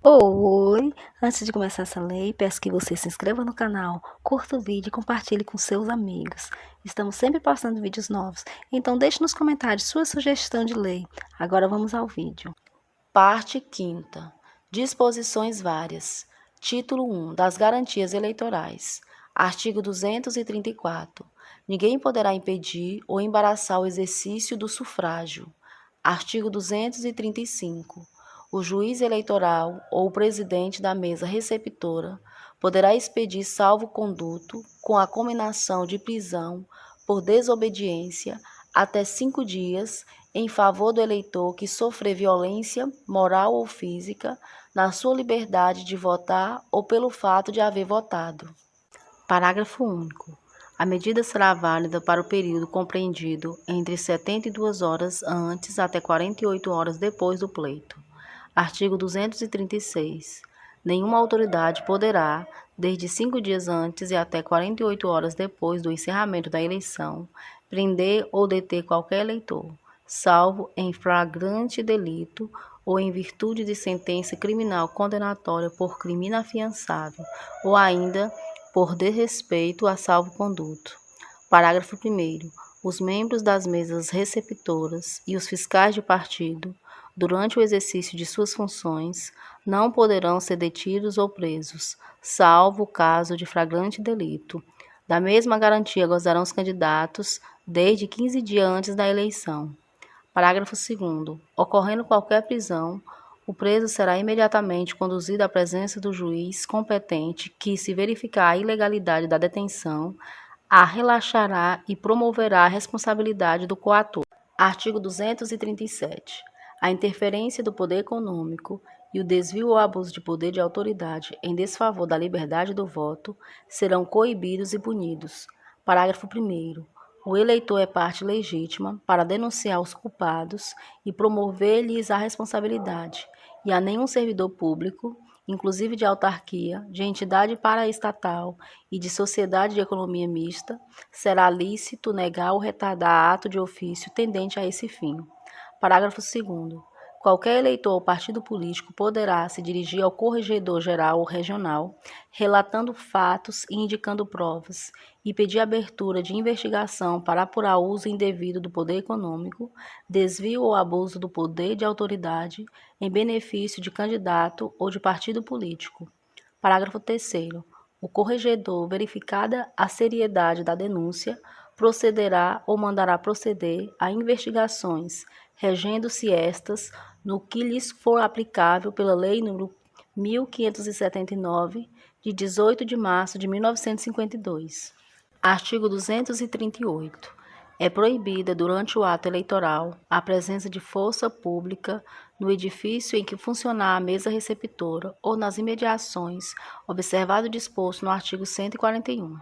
Oi! Antes de começar essa lei, peço que você se inscreva no canal, curta o vídeo e compartilhe com seus amigos. Estamos sempre postando vídeos novos, então deixe nos comentários sua sugestão de lei. Agora vamos ao vídeo. Parte 5ª. Disposições várias. Título 1. Das garantias eleitorais. Artigo 234. Ninguém poderá impedir ou embaraçar o exercício do sufrágio. Artigo 235. O juiz eleitoral ou o presidente da mesa receptora poderá expedir salvo-conduto com a cominação de prisão por desobediência até 5 dias em favor do eleitor que sofrer violência moral ou física na sua liberdade de votar ou pelo fato de haver votado. Parágrafo único. A medida será válida para o período compreendido entre 72 horas antes até 48 horas depois do pleito. Artigo 236. Nenhuma autoridade poderá, desde 5 dias antes e até 48 horas depois do encerramento da eleição, prender ou deter qualquer eleitor, salvo em flagrante delito ou em virtude de sentença criminal condenatória por crime inafiançável, ou ainda por desrespeito a salvo-conduto. Parágrafo 1º. Os membros das mesas receptoras e os fiscais de partido, durante o exercício de suas funções, não poderão ser detidos ou presos, salvo o caso de flagrante delito. Da mesma garantia gozarão os candidatos desde 15 dias antes da eleição. Parágrafo 2º. Ocorrendo qualquer prisão, o preso será imediatamente conduzido à presença do juiz competente que, se verificar a ilegalidade da detenção, a relaxará e promoverá a responsabilidade do coator. Artigo 237. A interferência do poder econômico e o desvio ou abuso de poder de autoridade em desfavor da liberdade do voto serão coibidos e punidos. Parágrafo 1º. O eleitor é parte legítima para denunciar os culpados e promover-lhes a responsabilidade, e a nenhum servidor público, inclusive de autarquia, de entidade paraestatal e de sociedade de economia mista, será lícito negar ou retardar ato de ofício tendente a esse fim. Parágrafo 2º. Qualquer eleitor ou partido político poderá se dirigir ao corregedor geral ou regional, relatando fatos e indicando provas, e pedir abertura de investigação para apurar o uso indevido do poder econômico, desvio ou abuso do poder de autoridade em benefício de candidato ou de partido político. Parágrafo 3º. O corregedor, verificada a seriedade da denúncia, procederá ou mandará proceder a investigações, regendo-se estas no que lhes for aplicável pela Lei nº 1579, de 18 de março de 1952. Artigo 238. É proibida, durante o ato eleitoral, a presença de força pública no edifício em que funcionar a mesa receptora ou nas imediações, observado o disposto no artigo 141.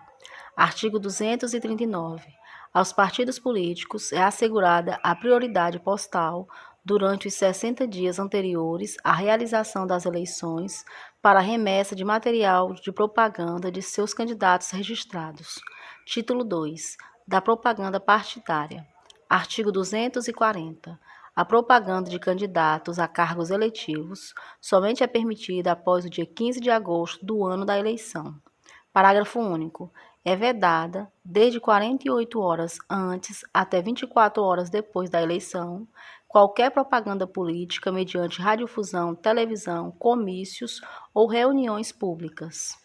Artigo 239. Aos partidos políticos é assegurada a prioridade postal durante os 60 dias anteriores à realização das eleições para a remessa de material de propaganda de seus candidatos registrados. Título 2. Da propaganda partidária. Artigo 240. A propaganda de candidatos a cargos eletivos somente é permitida após o dia 15 de agosto do ano da eleição. Parágrafo único. É vedada, desde 48 horas antes até 24 horas depois da eleição, qualquer propaganda política mediante radiodifusão, televisão, comícios ou reuniões públicas.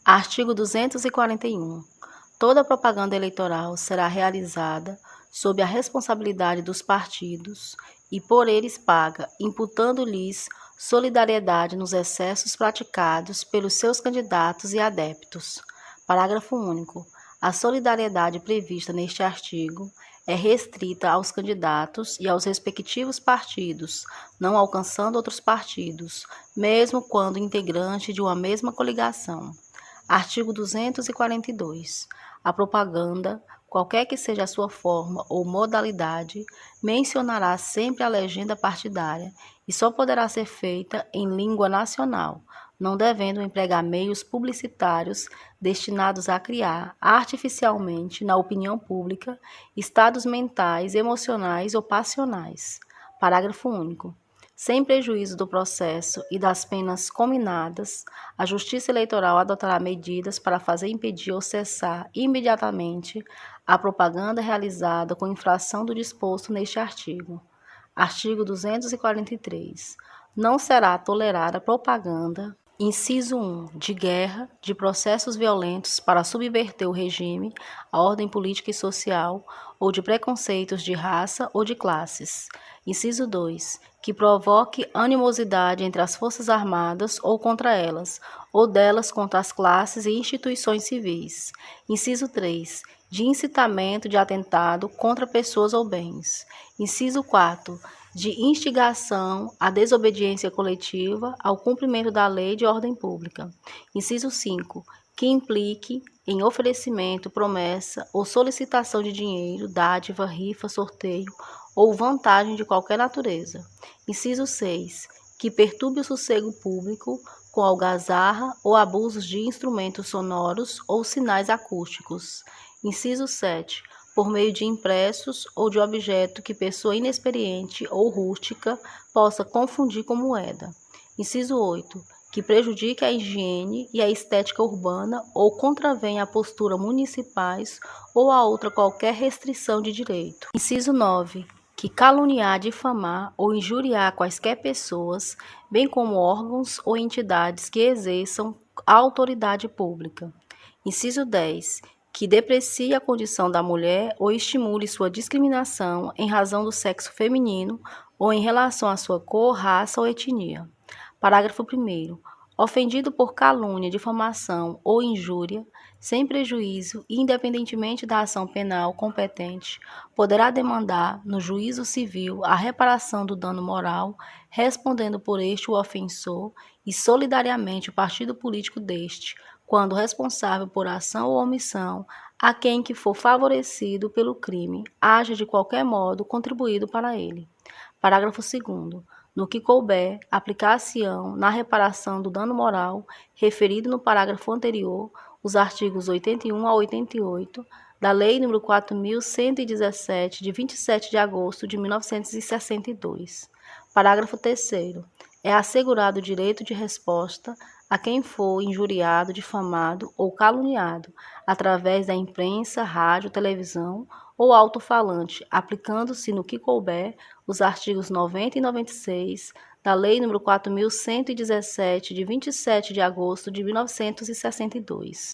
Artigo 241. Toda propaganda eleitoral será realizada sob a responsabilidade dos partidos e por eles paga, imputando-lhes solidariedade nos excessos praticados pelos seus candidatos e adeptos. Parágrafo único. A solidariedade prevista neste artigo é restrita aos candidatos e aos respectivos partidos, não alcançando outros partidos, mesmo quando integrante de uma mesma coligação. Artigo 242. A propaganda, qualquer que seja a sua forma ou modalidade, mencionará sempre a legenda partidária e só poderá ser feita em língua nacional, não devendo empregar meios publicitários destinados a criar artificialmente na opinião pública estados mentais, emocionais ou passionais. Parágrafo único. Sem prejuízo do processo e das penas cominadas, a Justiça Eleitoral adotará medidas para fazer impedir ou cessar imediatamente a propaganda realizada com infração do disposto neste artigo. Artigo 243. Não será tolerada propaganda, inciso 1, de guerra, de processos violentos para subverter o regime, a ordem política e social, ou de preconceitos de raça ou de classes. Inciso 2, que provoque animosidade entre as Forças Armadas ou contra elas, ou delas contra as classes e instituições civis. Inciso 3, de incitamento de atentado contra pessoas ou bens. Inciso 4, de instigação à desobediência coletiva ao cumprimento da lei de ordem pública. Inciso 5, que implique em oferecimento, promessa ou solicitação de dinheiro, dádiva, rifa, sorteio ou vantagem de qualquer natureza. Inciso 6, que perturbe o sossego público com algazarra ou abusos de instrumentos sonoros ou sinais acústicos. Inciso 7, por meio de impressos ou de objeto que pessoa inexperiente ou rústica possa confundir com moeda. Inciso 8, que prejudique a higiene e a estética urbana ou contravenha a postura municipais ou a outra qualquer restrição de direito. Inciso 9, que caluniar, difamar ou injuriar quaisquer pessoas, bem como órgãos ou entidades que exerçam a autoridade pública. Inciso 10, que deprecie a condição da mulher ou estimule sua discriminação em razão do sexo feminino ou em relação à sua cor, raça ou etnia. Parágrafo 1º. Ofendido por calúnia, difamação ou injúria, sem prejuízo e independentemente da ação penal competente, poderá demandar no juízo civil a reparação do dano moral, respondendo por este o ofensor e solidariamente o partido político deste, quando responsável por ação ou omissão, a quem que for favorecido pelo crime, haja de qualquer modo contribuído para ele. Parágrafo 2º. No que couber, aplicar-se-ão na reparação do dano moral, referido no parágrafo anterior, os artigos 81 a 88 da Lei nº 4.117, de 27 de agosto de 1962. Parágrafo 3º. É assegurado o direito de resposta a quem for injuriado, difamado ou caluniado, através da imprensa, rádio, televisão ou alto-falante, aplicando-se no que couber os artigos 90 e 96 da Lei nº 4.117, de 27 de agosto de 1962.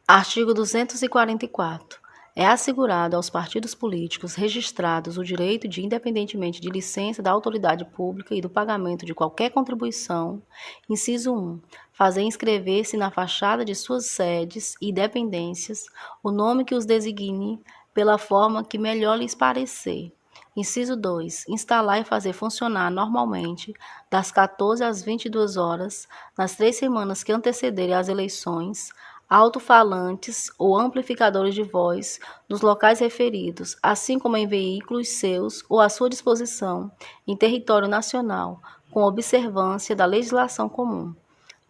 Artigo 244. É assegurado aos partidos políticos registrados o direito de, independentemente de licença da autoridade pública e do pagamento de qualquer contribuição, inciso 1, fazer inscrever-se na fachada de suas sedes e dependências o nome que os designe pela forma que melhor lhes parecer. Inciso 2, instalar e fazer funcionar normalmente, das 14 às 22 horas, nas 3 semanas que antecederem às eleições, alto-falantes ou amplificadores de voz nos locais referidos, assim como em veículos seus ou à sua disposição, em território nacional, com observância da legislação comum.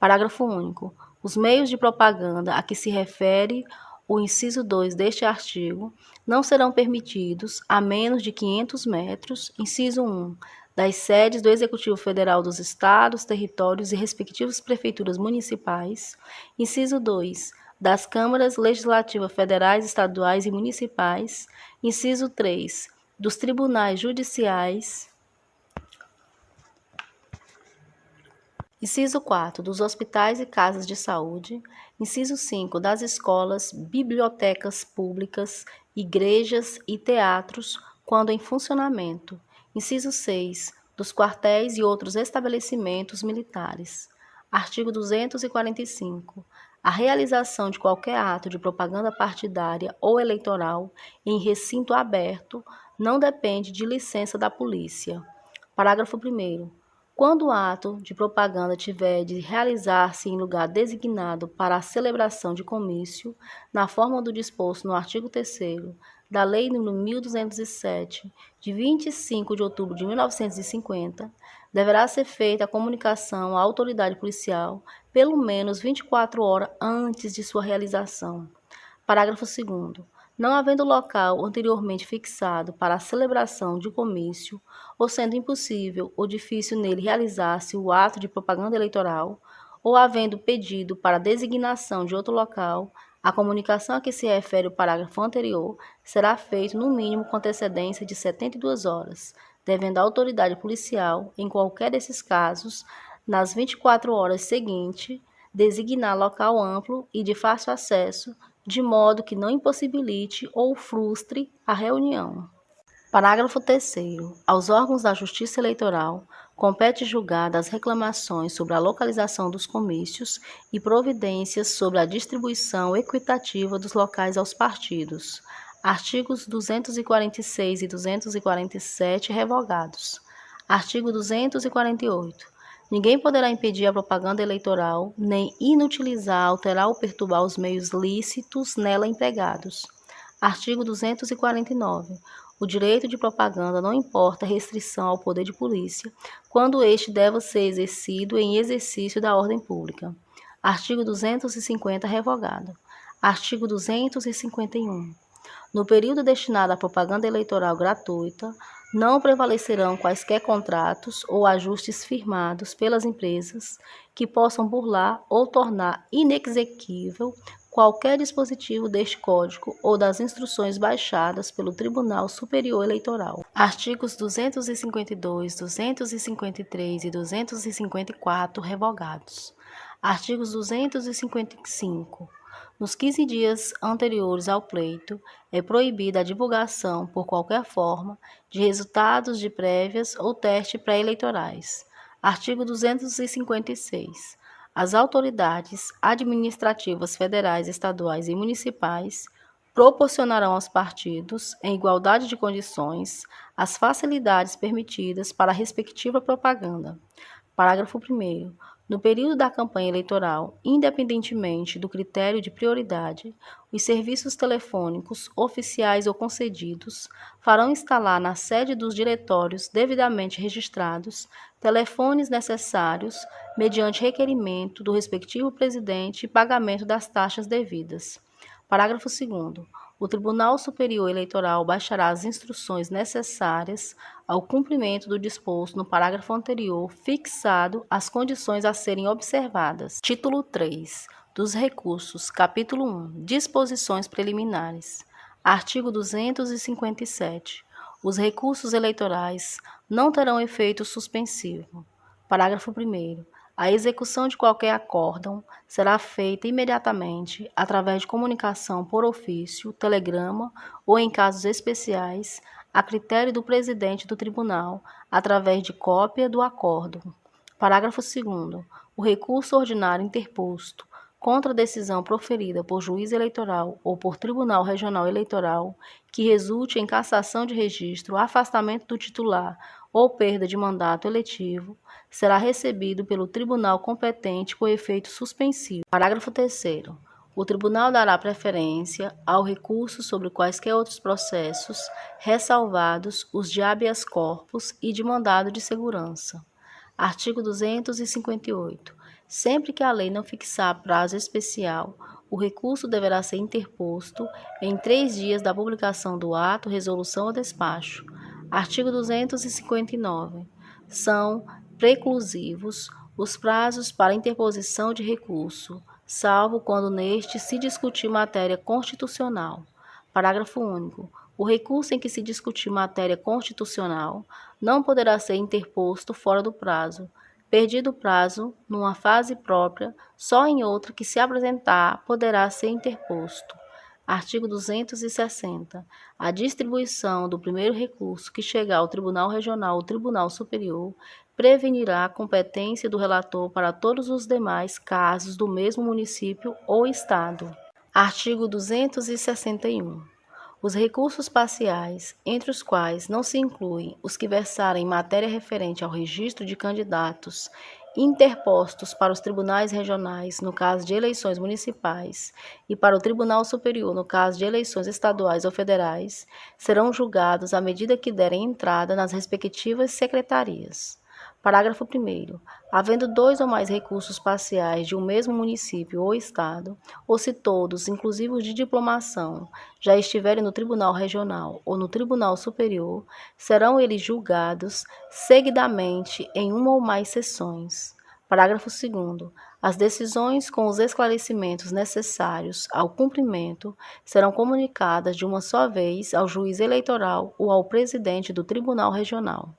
Parágrafo único. Os meios de propaganda a que se refere o inciso 2 deste artigo não serão permitidos a menos de 500 metros, inciso 1, das sedes do Executivo Federal dos Estados, territórios e respectivas prefeituras municipais, inciso 2, das câmaras legislativas federais, estaduais e municipais, inciso 3, dos tribunais judiciais, inciso 4, dos hospitais e casas de saúde, inciso 5, das escolas, bibliotecas públicas, igrejas e teatros, quando em funcionamento, inciso 6, dos quartéis e outros estabelecimentos militares. Artigo 245. A realização de qualquer ato de propaganda partidária ou eleitoral em recinto aberto não depende de licença da polícia. Parágrafo 1º. Quando o ato de propaganda tiver de realizar-se em lugar designado para a celebração de comício, na forma do disposto no artigo 3º da Lei nº 1207, de 25 de outubro de 1950, deverá ser feita a comunicação à autoridade policial pelo menos 24 horas antes de sua realização. Parágrafo 2º. Não havendo local anteriormente fixado para a celebração de comício, ou sendo impossível ou difícil nele realizar-se o ato de propaganda eleitoral, ou havendo pedido para designação de outro local, a comunicação a que se refere o parágrafo anterior será feita no mínimo com antecedência de 72 horas, devendo a autoridade policial, em qualquer desses casos, nas 24 horas seguintes, designar local amplo e de fácil acesso, de modo que não impossibilite ou frustre a reunião. Parágrafo 3º. Aos órgãos da Justiça Eleitoral compete julgar das reclamações sobre a localização dos comícios e providências sobre a distribuição equitativa dos locais aos partidos. Artigos 246 e 247 revogados. Artigo 248. Ninguém poderá impedir a propaganda eleitoral, nem inutilizar, alterar ou perturbar os meios lícitos nela empregados. Artigo 249. O direito de propaganda não importa restrição ao poder de polícia, quando este deva ser exercido em exercício da ordem pública. Artigo 250 revogado. Artigo 251. No período destinado à propaganda eleitoral gratuita, não prevalecerão quaisquer contratos ou ajustes firmados pelas empresas que possam burlar ou tornar inexequível qualquer dispositivo deste Código ou das instruções baixadas pelo Tribunal Superior Eleitoral. Artigos 252, 253 e 254 revogados. Artigos 255. Nos 15 dias anteriores ao pleito, é proibida a divulgação, por qualquer forma, de resultados de prévias ou testes pré-eleitorais. Artigo 256. As autoridades administrativas federais, estaduais e municipais proporcionarão aos partidos, em igualdade de condições, as facilidades permitidas para a respectiva propaganda. Parágrafo 1º. No período da campanha eleitoral, independentemente do critério de prioridade, os serviços telefônicos, oficiais ou concedidos, farão instalar na sede dos diretórios devidamente registrados telefones necessários, mediante requerimento do respectivo presidente e pagamento das taxas devidas. Parágrafo 2º. O Tribunal Superior Eleitoral baixará as instruções necessárias ao cumprimento do disposto no parágrafo anterior, fixado as condições a serem observadas. Título 3. Dos recursos. Capítulo 1. Disposições preliminares. Artigo 257. Os recursos eleitorais não terão efeito suspensivo. Parágrafo 1º. A execução de qualquer acórdão será feita imediatamente através de comunicação por ofício, telegrama ou, em casos especiais, a critério do presidente do tribunal, através de cópia do acórdão. Parágrafo 2º. O recurso ordinário interposto contra a decisão proferida por juiz eleitoral ou por tribunal regional eleitoral que resulte em cassação de registro, afastamento do titular ou perda de mandato eletivo, será recebido pelo tribunal competente com efeito suspensivo. Parágrafo 3º. O tribunal dará preferência ao recurso sobre quaisquer outros processos, ressalvados os de habeas corpus e de mandado de segurança. Artigo 258. Sempre que a lei não fixar prazo especial, o recurso deverá ser interposto em 3 dias da publicação do ato, resolução ou despacho. Artigo 259. São preclusivos os prazos para interposição de recurso, salvo quando neste se discutir matéria constitucional. Parágrafo único. O recurso em que se discutir matéria constitucional não poderá ser interposto fora do prazo, perdido o prazo numa fase própria, só em outra que se apresentar poderá ser interposto. Artigo 260. A distribuição do primeiro recurso que chegar ao Tribunal Regional ou Tribunal Superior prevenirá a competência do relator para todos os demais casos do mesmo município ou estado. Artigo 261. Os recursos parciais, entre os quais não se incluem os que versarem em matéria referente ao registro de candidatos interpostos para os tribunais regionais no caso de eleições municipais e para o Tribunal Superior no caso de eleições estaduais ou federais, serão julgados à medida que derem entrada nas respectivas secretarias. Parágrafo 1º. Havendo dois ou mais recursos parciais de um mesmo município ou estado, ou se todos, inclusive os de diplomação, já estiverem no Tribunal Regional ou no Tribunal Superior, serão eles julgados seguidamente em uma ou mais sessões. Parágrafo 2º. As decisões com os esclarecimentos necessários ao cumprimento serão comunicadas de uma só vez ao juiz eleitoral ou ao presidente do Tribunal Regional.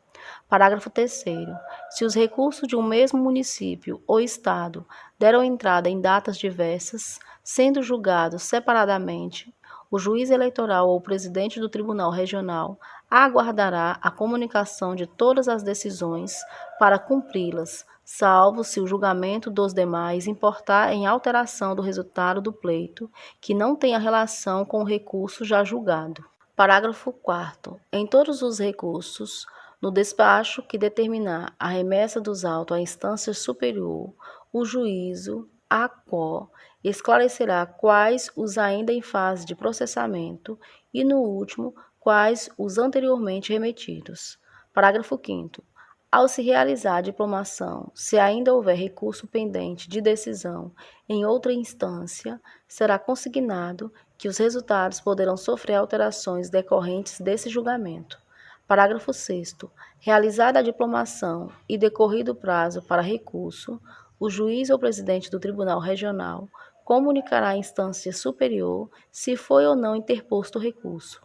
Parágrafo 3º. Se os recursos de um mesmo município ou estado deram entrada em datas diversas, sendo julgados separadamente, o juiz eleitoral ou o presidente do Tribunal Regional aguardará a comunicação de todas as decisões para cumpri-las, salvo se o julgamento dos demais importar em alteração do resultado do pleito, que não tenha relação com o recurso já julgado. Parágrafo 4º. Em todos os recursos, no despacho que determinar a remessa dos autos à instância superior, o juízo, a qual esclarecerá quais os ainda em fase de processamento e, no último, quais os anteriormente remetidos. Parágrafo 5º. Ao se realizar a diplomação, se ainda houver recurso pendente de decisão em outra instância, será consignado que os resultados poderão sofrer alterações decorrentes desse julgamento. Parágrafo 6º. Realizada a diplomação e decorrido o prazo para recurso, o juiz ou presidente do Tribunal Regional comunicará à instância superior se foi ou não interposto o recurso.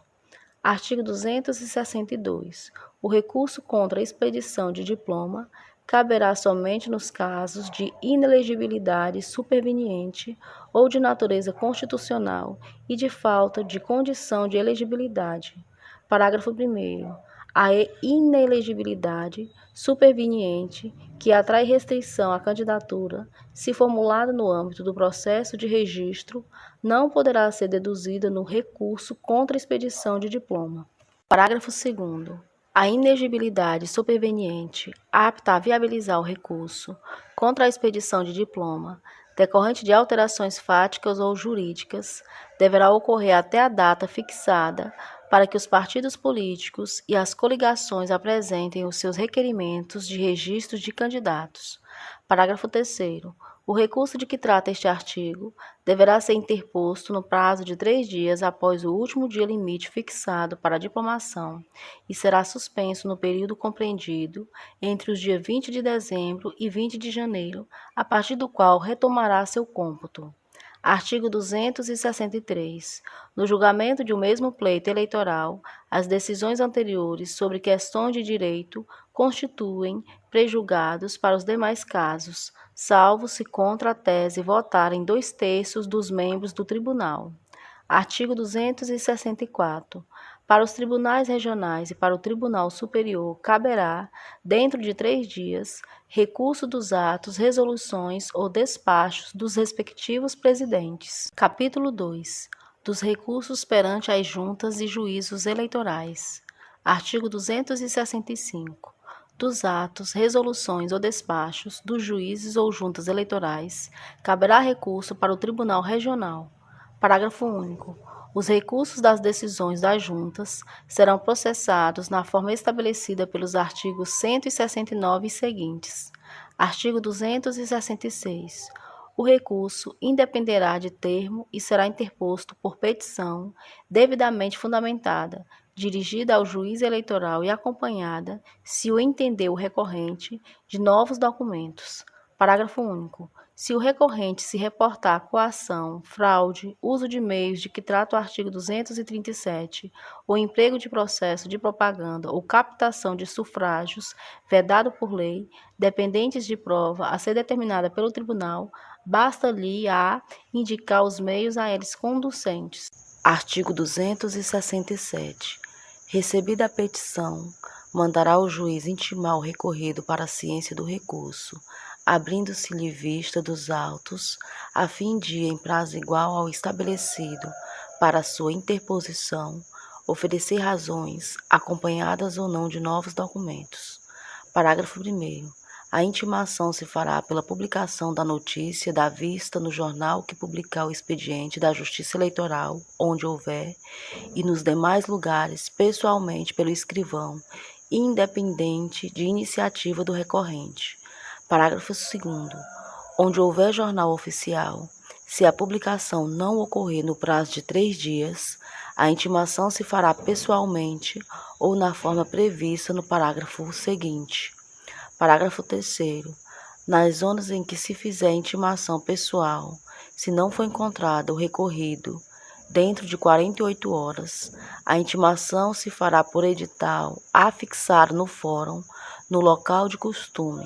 Artigo 262. O recurso contra a expedição de diploma caberá somente nos casos de inelegibilidade superveniente ou de natureza constitucional e de falta de condição de elegibilidade. Parágrafo 1º. A inelegibilidade superveniente que atrai restrição à candidatura, se formulada no âmbito do processo de registro, não poderá ser deduzida no recurso contra a expedição de diploma. Parágrafo 2º. A inegibilidade superveniente apta a viabilizar o recurso contra a expedição de diploma, decorrente de alterações fáticas ou jurídicas, deverá ocorrer até a data fixada para que os partidos políticos e as coligações apresentem os seus requerimentos de registro de candidatos. Parágrafo 3º. O recurso de que trata este artigo deverá ser interposto no prazo de 3 dias após o último dia limite fixado para a diplomação e será suspenso no período compreendido entre os dias 20 de dezembro e 20 de janeiro, a partir do qual retomará seu cômputo. Artigo 263. No julgamento de um mesmo pleito eleitoral, as decisões anteriores sobre questões de direito constituem prejulgados para os demais casos, salvo se contra a tese votarem 2/3 dos membros do tribunal. Artigo 264. Para os tribunais regionais e para o Tribunal Superior, caberá, dentro de 3 dias, recurso dos atos, resoluções ou despachos dos respectivos presidentes. Capítulo 2. Dos recursos perante as juntas e juízos eleitorais. Artigo 265. Dos atos, resoluções ou despachos dos juízes ou juntas eleitorais, caberá recurso para o Tribunal Regional. Parágrafo único. Os recursos das decisões das juntas serão processados na forma estabelecida pelos artigos 169 e seguintes. Artigo 266. O recurso independerá de termo e será interposto por petição, devidamente fundamentada, dirigida ao juiz eleitoral e acompanhada, se o entender o recorrente, de novos documentos. Parágrafo único. Se o recorrente se reportar coação, fraude, uso de meios de que trata o artigo 237, ou emprego de processo de propaganda ou captação de sufrágios, vedado por lei, dependentes de prova a ser determinada pelo tribunal, basta-lhe indicar os meios a eles conducentes. Artigo 267. Recebida a petição, mandará o juiz intimar o recorrido para a ciência do recurso, abrindo-se-lhe vista dos autos, a fim de, em prazo igual ao estabelecido para sua interposição, oferecer razões, acompanhadas ou não de novos documentos. Parágrafo 1º. A intimação se fará pela publicação da notícia da vista no jornal que publicar o expediente da Justiça Eleitoral, onde houver, e nos demais lugares, pessoalmente pelo escrivão, independente de iniciativa do recorrente. Parágrafo 2º. Onde houver jornal oficial, se a publicação não ocorrer no prazo de 3 dias, a intimação se fará pessoalmente ou na forma prevista no parágrafo seguinte. Parágrafo 3º. Nas zonas em que se fizer intimação pessoal, se não for encontrado o recorrido dentro de 48 horas, a intimação se fará por edital afixado no fórum, no local de costume.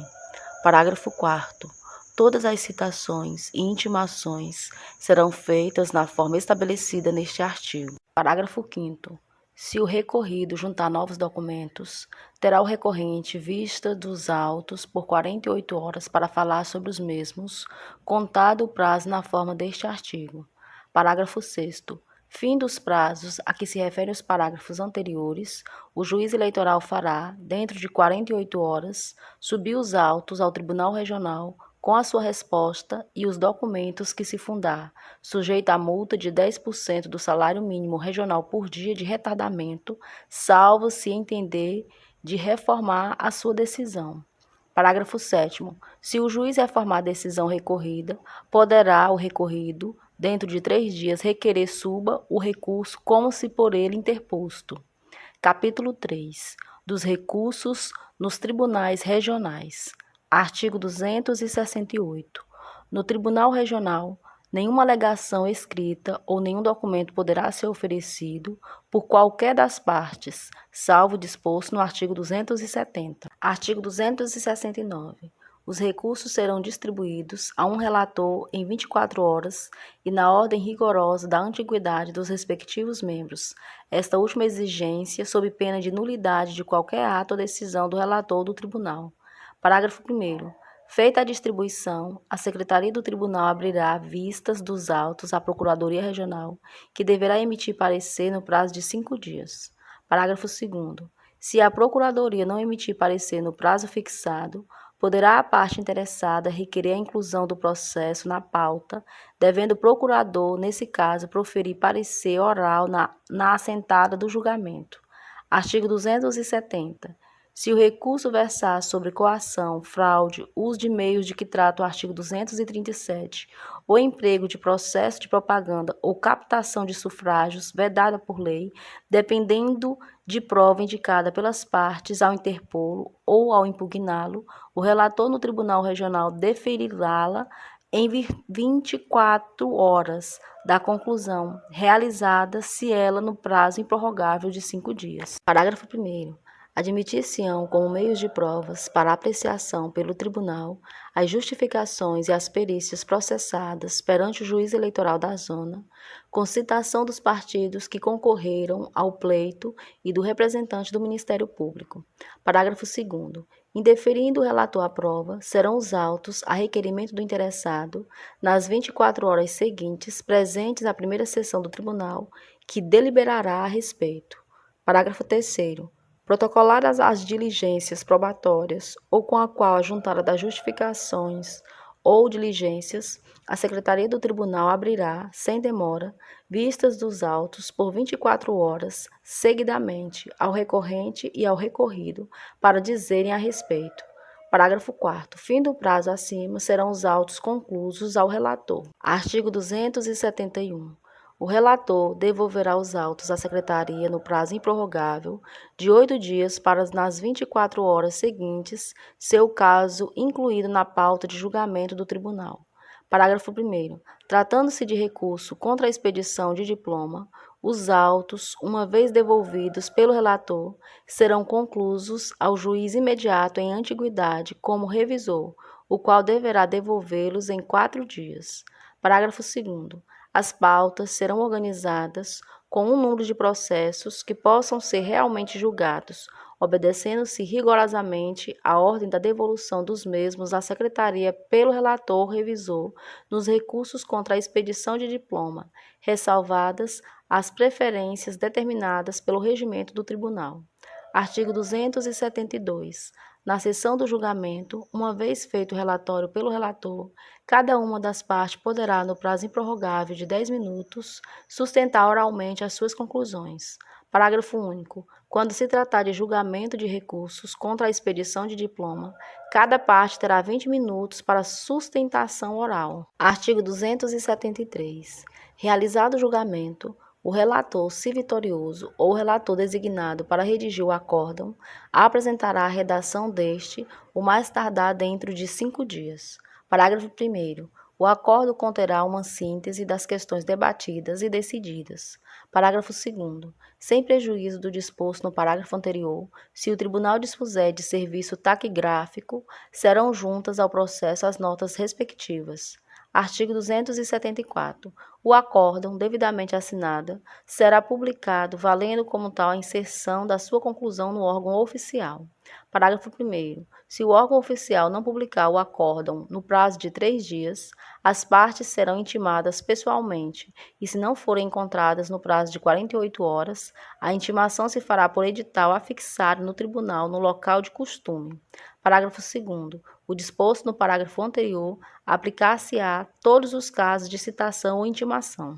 Parágrafo 4º. Todas as citações e intimações serão feitas na forma estabelecida neste artigo. Parágrafo 5º. Se o recorrido juntar novos documentos, terá o recorrente vista dos autos por 48 horas para falar sobre os mesmos, contado o prazo na forma deste artigo. Parágrafo 6º. Fim dos prazos a que se referem os parágrafos anteriores, o juiz eleitoral fará, dentro de 48 horas, subir os autos ao Tribunal Regional com a sua resposta e os documentos que se fundar, sujeito à multa de 10% do salário mínimo regional por dia de retardamento, salvo se entender de reformar a sua decisão. Parágrafo 7º. Se o juiz reformar a decisão recorrida, poderá o recorrido, dentro de 3 dias, requerer suba o recurso como se por ele interposto. Capítulo 3. Dos recursos nos tribunais regionais. Artigo 268. No Tribunal Regional, nenhuma alegação escrita ou nenhum documento poderá ser oferecido por qualquer das partes, salvo o disposto no artigo 270. Artigo 269. Os recursos serão distribuídos a um relator em 24 horas e na ordem rigorosa da antiguidade dos respectivos membros, esta última exigência sob pena de nulidade de qualquer ato ou decisão do relator do tribunal. Parágrafo 1º. Feita a distribuição, a Secretaria do Tribunal abrirá vistas dos autos à Procuradoria Regional, que deverá emitir parecer no prazo de 5 dias. Parágrafo 2º. Se a Procuradoria não emitir parecer no prazo fixado, poderá a parte interessada requerer a inclusão do processo na pauta, devendo o procurador, nesse caso, proferir parecer oral na assentada do julgamento. Artigo 270. Se o recurso versar sobre coação, fraude, uso de meios de que trata o artigo 237, ou emprego de processo de propaganda ou captação de sufrágios vedada por lei, dependendo de prova indicada pelas partes ao interpô-lo ou ao impugná-lo, o relator no Tribunal Regional deferirá-la em 24 horas da conclusão, realizada se ela no prazo improrrogável de 5 dias. Parágrafo 1º. Admitir-se-ão como meios de provas para apreciação pelo tribunal as justificações e as perícias processadas perante o juiz eleitoral da zona, com citação dos partidos que concorreram ao pleito e do representante do Ministério Público. Parágrafo 2º. Indeferindo o relator à prova, serão os autos, a requerimento do interessado, nas 24 horas seguintes, presentes à primeira sessão do tribunal, que deliberará a respeito. Parágrafo 3º. Protocoladas as diligências probatórias ou com a qual ajuntada das justificações ou diligências, a Secretaria do Tribunal abrirá, sem demora, vistas dos autos por 24 horas, seguidamente, ao recorrente e ao recorrido, para dizerem a respeito. Parágrafo 4º. Fim do prazo acima, serão os autos conclusos ao relator. Artigo 271. O relator devolverá os autos à Secretaria no prazo improrrogável de 8 dias para nas 24 horas seguintes, ser o caso incluído na pauta de julgamento do tribunal. Parágrafo 1º. Tratando-se de recurso contra a expedição de diploma, os autos, uma vez devolvidos pelo relator, serão conclusos ao juiz imediato em antiguidade como revisor, o qual deverá devolvê-los em 4 dias. Parágrafo 2º. As pautas serão organizadas com um número de processos que possam ser realmente julgados, obedecendo-se rigorosamente à ordem da devolução dos mesmos à Secretaria pelo relator revisor nos recursos contra a expedição de diploma, ressalvadas as preferências determinadas pelo regimento do Tribunal. Artigo 272. Na sessão do julgamento, uma vez feito o relatório pelo relator, cada uma das partes poderá, no prazo improrrogável de 10 minutos, sustentar oralmente as suas conclusões. Parágrafo único. Quando se tratar de julgamento de recursos contra a expedição de diploma, cada parte terá 20 minutos para sustentação oral. Artigo 273. Realizado o julgamento, o relator, se vitorioso, ou o relator designado para redigir o acórdão, apresentará a redação deste o mais tardar dentro de 5 dias. Parágrafo 1º. O acórdão conterá uma síntese das questões debatidas e decididas. Parágrafo 2º. Sem prejuízo do disposto no parágrafo anterior, se o tribunal dispuser de serviço taquigráfico, serão juntas ao processo as notas respectivas. Artigo 274. O acórdão, devidamente assinado, será publicado, valendo como tal a inserção da sua conclusão no órgão oficial. Parágrafo 1º. Se o órgão oficial não publicar o acórdão no prazo de 3 dias, as partes serão intimadas pessoalmente e, se não forem encontradas no prazo de 48 horas, a intimação se fará por edital afixado no tribunal no local de costume. Parágrafo 2º. O disposto no parágrafo anterior aplicar-se-á todos os casos de citação ou intimação.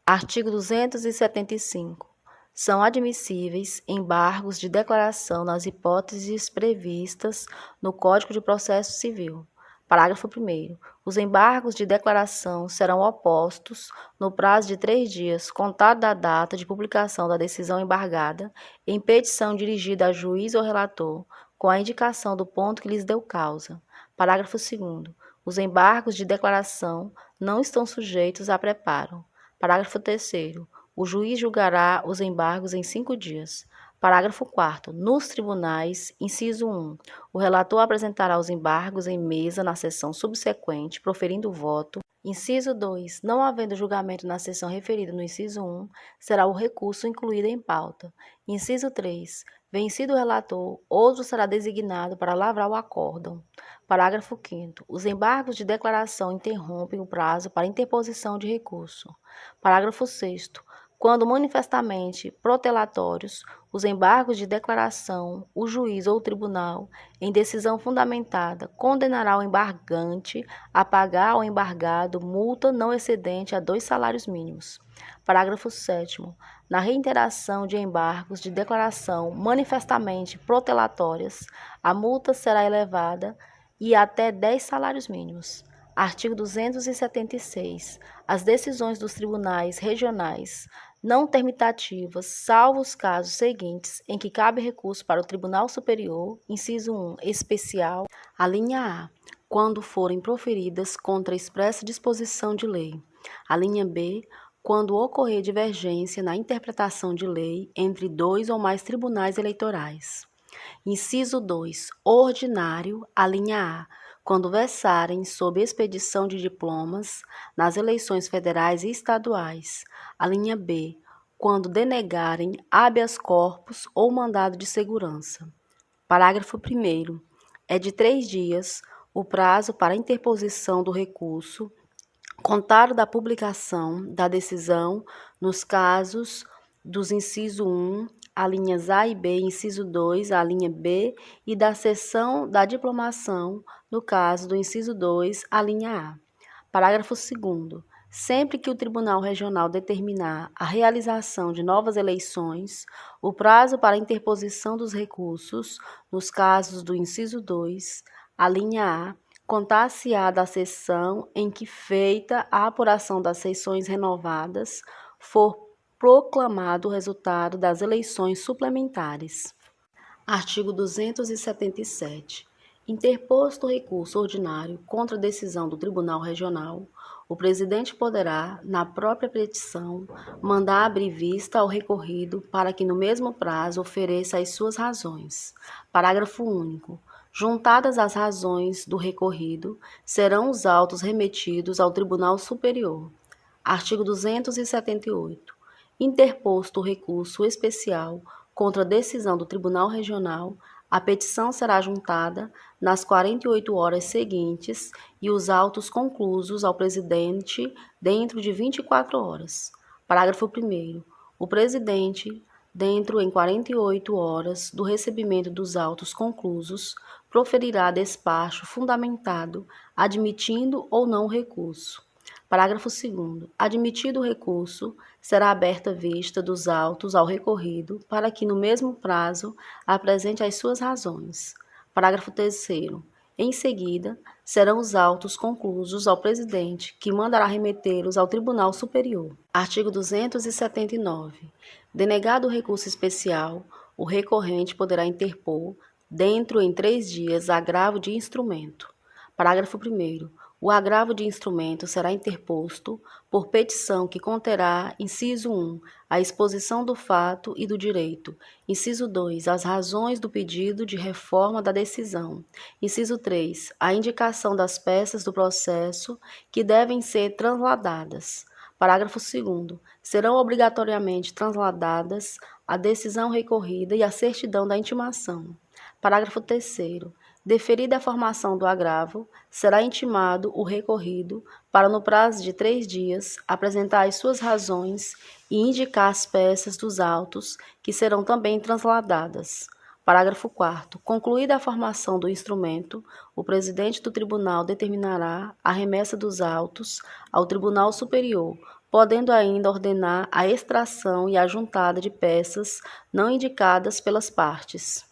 Artigo 275. São admissíveis embargos de declaração nas hipóteses previstas no Código de Processo Civil. Parágrafo 1º. Os embargos de declaração serão opostos no prazo de 3 dias, contado da data de publicação da decisão embargada, em petição dirigida a juiz ou relator, com a indicação do ponto que lhes deu causa. Parágrafo 2º. Os embargos de declaração não estão sujeitos a preparo. Parágrafo 3º. O juiz julgará os embargos em 5 dias. Parágrafo 4º. Nos tribunais, inciso 1, o relator apresentará os embargos em mesa na sessão subsequente, proferindo o voto. Inciso 2. Não havendo julgamento na sessão referida no inciso 1, será o recurso incluído em pauta. Inciso 3. Vencido o relator, outro será designado para lavrar o acórdão. Parágrafo 5º. Os embargos de declaração interrompem o prazo para interposição de recurso. Parágrafo 6º. Quando manifestamente protelatórios, os embargos de declaração, o juiz ou o tribunal, em decisão fundamentada, condenará o embargante a pagar ao embargado multa não excedente a 2 salários mínimos. Parágrafo 7º. Na reiteração de embargos de declaração manifestamente protelatórias, a multa será elevada e até 10 salários mínimos. Artigo 276. As decisões dos tribunais regionais não termitativas, salvo os casos seguintes em que cabe recurso para o Tribunal Superior, inciso 1, especial, a linha A, quando forem proferidas contra expressa disposição de lei. A linha B, quando ocorrer divergência na interpretação de lei entre 2 ou mais tribunais eleitorais. Inciso 2, ordinário, a linha A, quando versarem sob expedição de diplomas nas eleições federais e estaduais. A linha B, quando denegarem habeas corpus ou mandado de segurança. Parágrafo 1º. É de 3 dias o prazo para interposição do recurso, contado da publicação da decisão nos casos dos inciso 1, a linhas A e B, inciso 2, a linha B, e da seção da diplomação, no caso do inciso 2, a linha A. Parágrafo 2º. Sempre que o Tribunal Regional determinar a realização de novas eleições, o prazo para interposição dos recursos, nos casos do inciso 2, a linha A, contar-se-á da sessão em que, feita a apuração das sessões renovadas, for proclamado o resultado das eleições suplementares. Artigo 277. Interposto recurso ordinário contra a decisão do Tribunal Regional, o presidente poderá, na própria petição, mandar abrir vista ao recorrido para que no mesmo prazo ofereça as suas razões. Parágrafo único. Juntadas as razões do recorrido, serão os autos remetidos ao Tribunal Superior. Artigo 278. Interposto o recurso especial contra a decisão do Tribunal Regional, a petição será juntada nas 48 horas seguintes e os autos conclusos ao presidente dentro de 24 horas. Parágrafo 1º. O presidente, dentro em 48 horas do recebimento dos autos conclusos, proferirá despacho fundamentado, admitindo ou não o recurso. Parágrafo 2º. Admitido o recurso, será aberta vista dos autos ao recorrido para que, no mesmo prazo, apresente as suas razões. Parágrafo 3º. Em seguida, serão os autos conclusos ao presidente, que mandará remetê-los ao Tribunal Superior. Artigo 279. Denegado o recurso especial, o recorrente poderá interpor, dentro em 3 dias, agravo de instrumento. Parágrafo 1º. O agravo de instrumento será interposto por petição que conterá, inciso 1, a exposição do fato e do direito, inciso 2, as razões do pedido de reforma da decisão, inciso 3, a indicação das peças do processo que devem ser transladadas. Parágrafo 2º. Serão obrigatoriamente transladadas a decisão recorrida e a certidão da intimação. Parágrafo 3º. Deferida a formação do agravo, será intimado o recorrido para, no prazo de 3 dias, apresentar as suas razões e indicar as peças dos autos, que serão também transladadas. Parágrafo 4º. Concluída a formação do instrumento, o presidente do tribunal determinará a remessa dos autos ao Tribunal Superior, podendo ainda ordenar a extração e a juntada de peças não indicadas pelas partes.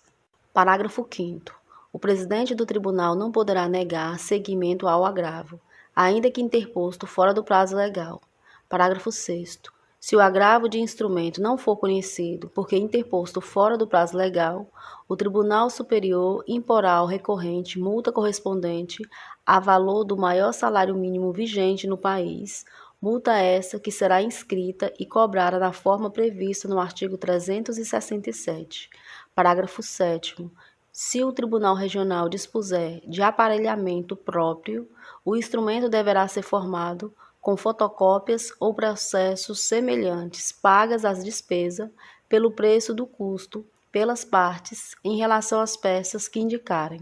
Parágrafo 5º. O presidente do tribunal não poderá negar seguimento ao agravo, ainda que interposto fora do prazo legal. Parágrafo 6º. Se o agravo de instrumento não for conhecido porque interposto fora do prazo legal, o Tribunal Superior imporá ao recorrente multa correspondente a valor do maior salário mínimo vigente no país, multa essa que será inscrita e cobrada na forma prevista no artigo 367. Parágrafo 7º. Se o Tribunal Regional dispuser de aparelhamento próprio, o instrumento deverá ser formado com fotocópias ou processos semelhantes, pagas as despesas pelo preço do custo pelas partes em relação às peças que indicarem.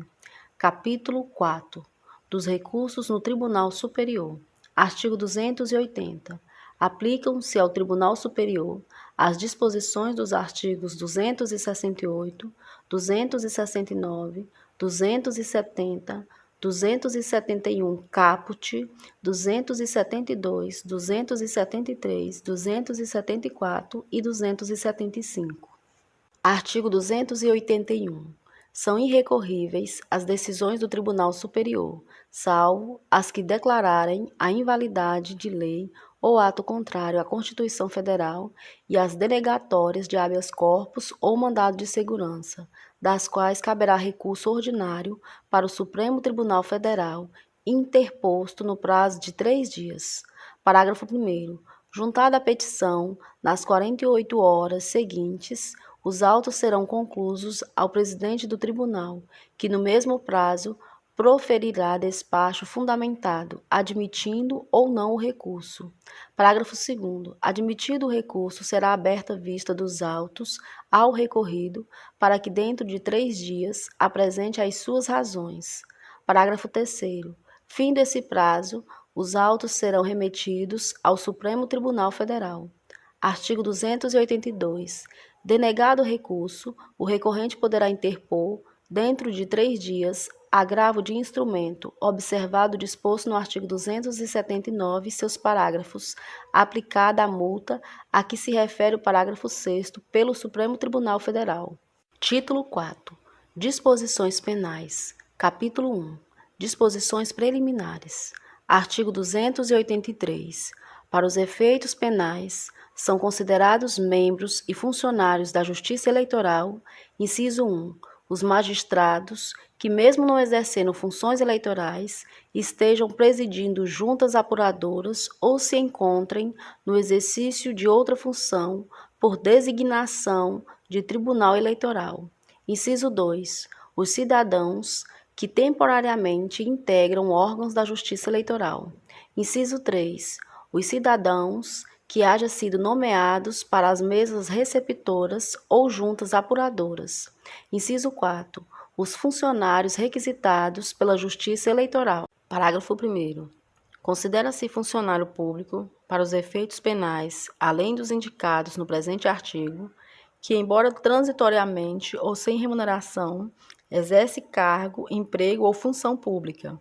Capítulo 4. Dos recursos no Tribunal Superior. Artigo 280. Aplicam-se ao Tribunal Superior as disposições dos artigos 268, 269, 270, 271 caput, 272, 273, 274 e 275. Artigo 281. São irrecorríveis as decisões do Tribunal Superior, salvo as que declararem a invalidade de lei ou ato contrário à Constituição Federal e as denegatórias de habeas corpus ou mandado de segurança, das quais caberá recurso ordinário para o Supremo Tribunal Federal, interposto no prazo de 3 dias. Parágrafo 1º. Juntada a petição, nas 48 horas seguintes, os autos serão conclusos ao presidente do tribunal, que no mesmo prazo proferirá despacho fundamentado, admitindo ou não o recurso. Parágrafo 2º. Admitido o recurso, será aberta vista dos autos ao recorrido para que, dentro de 3 dias, apresente as suas razões. Parágrafo 3º. Fim desse prazo, os autos serão remetidos ao Supremo Tribunal Federal. Artigo 282. Denegado o recurso, o recorrente poderá interpor, dentro de 3 dias, agravo de instrumento, observado o disposto no artigo 279 e seus parágrafos, aplicada a multa a que se refere o parágrafo 6º pelo Supremo Tribunal Federal. Título 4. Disposições penais. Capítulo 1. Disposições preliminares. Artigo 283. Para os efeitos penais, são considerados membros e funcionários da Justiça Eleitoral, inciso 1, os magistrados que, mesmo não exercendo funções eleitorais, estejam presidindo juntas apuradoras ou se encontrem no exercício de outra função por designação de tribunal eleitoral. Inciso 2. Os cidadãos que temporariamente integram órgãos da Justiça Eleitoral. Inciso 3. Os cidadãos que hajam sido nomeados para as mesas receptoras ou juntas apuradoras. Inciso 4. Os funcionários requisitados pela Justiça Eleitoral. Parágrafo 1º. Considera-se funcionário público, para os efeitos penais, além dos indicados no presente artigo, que, embora transitoriamente ou sem remuneração, exerce cargo, emprego ou função pública.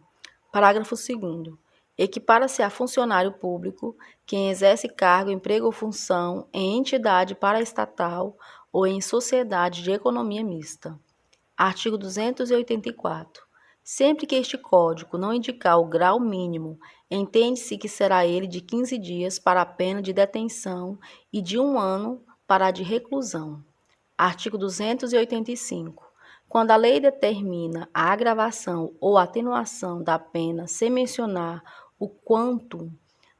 Parágrafo 2º. Equipara-se a funcionário público quem exerce cargo, emprego ou função em entidade paraestatal ou em sociedade de economia mista. Artigo 284. Sempre que este Código não indicar o grau mínimo, entende-se que será ele de 15 dias para a pena de detenção e de 1 ano para a de reclusão. Artigo 285. Quando a lei determina a agravação ou atenuação da pena sem mencionar o quantum,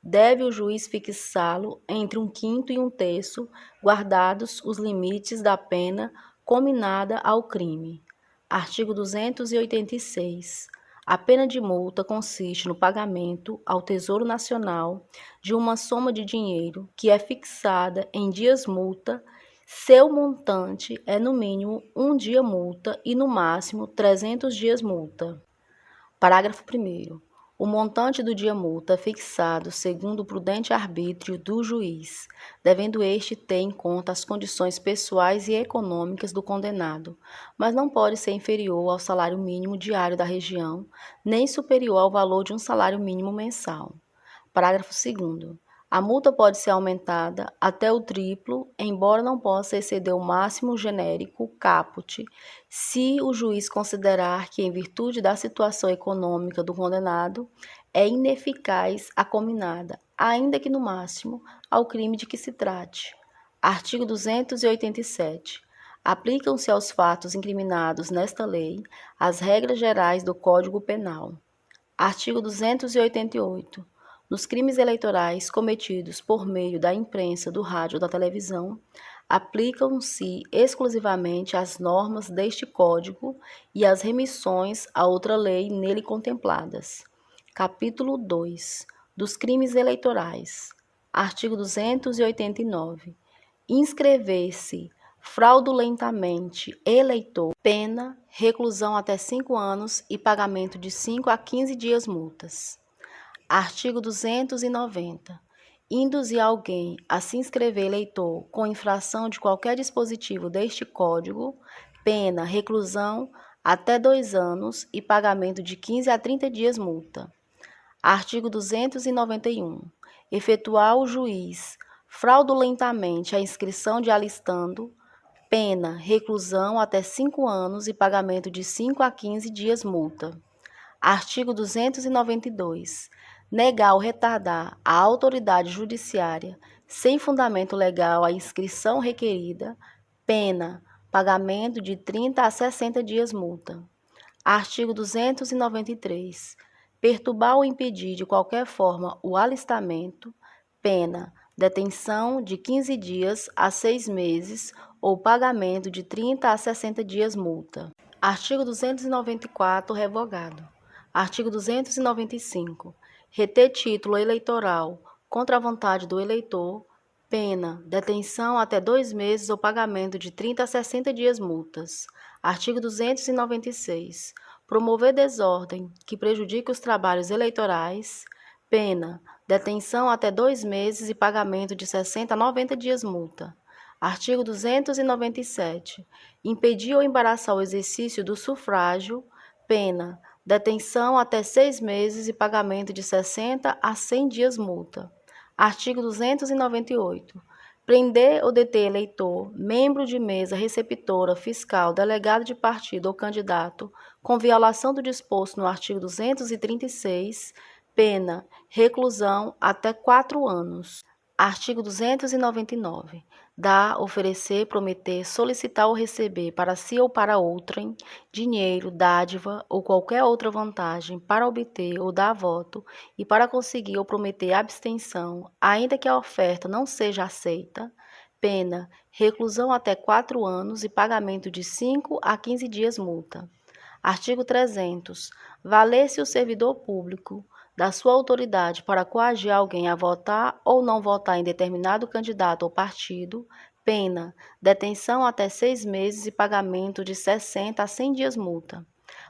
deve o juiz fixá-lo entre 1/5 e 1/3, guardados os limites da pena cominada ao crime. Artigo 286. A pena de multa consiste no pagamento ao Tesouro Nacional de uma soma de dinheiro que é fixada em dias multa. Seu montante é no mínimo 1 dia multa e no máximo 300 dias multa. Parágrafo 1º. O montante do dia multa é fixado segundo o prudente arbítrio do juiz, devendo este ter em conta as condições pessoais e econômicas do condenado, mas não pode ser inferior ao salário mínimo diário da região, nem superior ao valor de um salário mínimo mensal. Parágrafo 2º. A multa pode ser aumentada até o triplo, embora não possa exceder o máximo genérico caput, se o juiz considerar que, em virtude da situação econômica do condenado, é ineficaz a cominada, ainda que no máximo, ao crime de que se trate. Artigo 287. Aplicam-se aos fatos incriminados nesta lei as regras gerais do Código Penal. Artigo 288. Nos crimes eleitorais cometidos por meio da imprensa, do rádio ou da televisão, aplicam-se exclusivamente as normas deste Código e as remissões a outra lei nele contempladas. Capítulo 2. Dos crimes eleitorais. Artigo 289. Inscrever-se fraudulentamente eleitor, pena, reclusão até 5 anos e pagamento de 5 a 15 dias multas. Artigo 290. Induzir alguém a se inscrever eleitor com infração de qualquer dispositivo deste Código, pena, reclusão até 2 anos e pagamento de 15 a 30 dias multa. Artigo 291. Efetuar o juiz fraudulentamente a inscrição de alistando, pena, reclusão até 5 anos e pagamento de 5 a 15 dias multa. Artigo 292. Negar ou retardar à autoridade judiciária, sem fundamento legal, a inscrição requerida, pena, pagamento de 30 a 60 dias multa. Artigo 293. Perturbar ou impedir de qualquer forma o alistamento, pena, detenção de 15 dias a 6 meses ou pagamento de 30 a 60 dias multa. Artigo 294, revogado. Artigo 295. Reter título eleitoral contra a vontade do eleitor, pena, detenção até 2 meses ou pagamento de 30 a 60 dias multas. Artigo 296. Promover desordem que prejudique os trabalhos eleitorais, pena, detenção até 2 meses e pagamento de 60 a 90 dias multa. Artigo 297. Impedir ou embaraçar o exercício do sufrágio, pena, detenção até 6 meses e pagamento de 60 a 100 dias multa. Artigo 298. Prender ou deter eleitor, membro de mesa receptora, fiscal, delegado de partido ou candidato, com violação do disposto no artigo 236, pena, reclusão até 4 anos. Artigo 299. Dar, oferecer, prometer, solicitar ou receber para si ou para outrem dinheiro, dádiva ou qualquer outra vantagem para obter ou dar voto e para conseguir ou prometer abstenção, ainda que a oferta não seja aceita, pena, reclusão até 4 anos e pagamento de 5 a 15 dias multa. Artigo 300. Valer-se o servidor público da sua autoridade para coagir alguém a votar ou não votar em determinado candidato ou partido, pena, detenção até 6 meses e pagamento de 60 a 100 dias multa.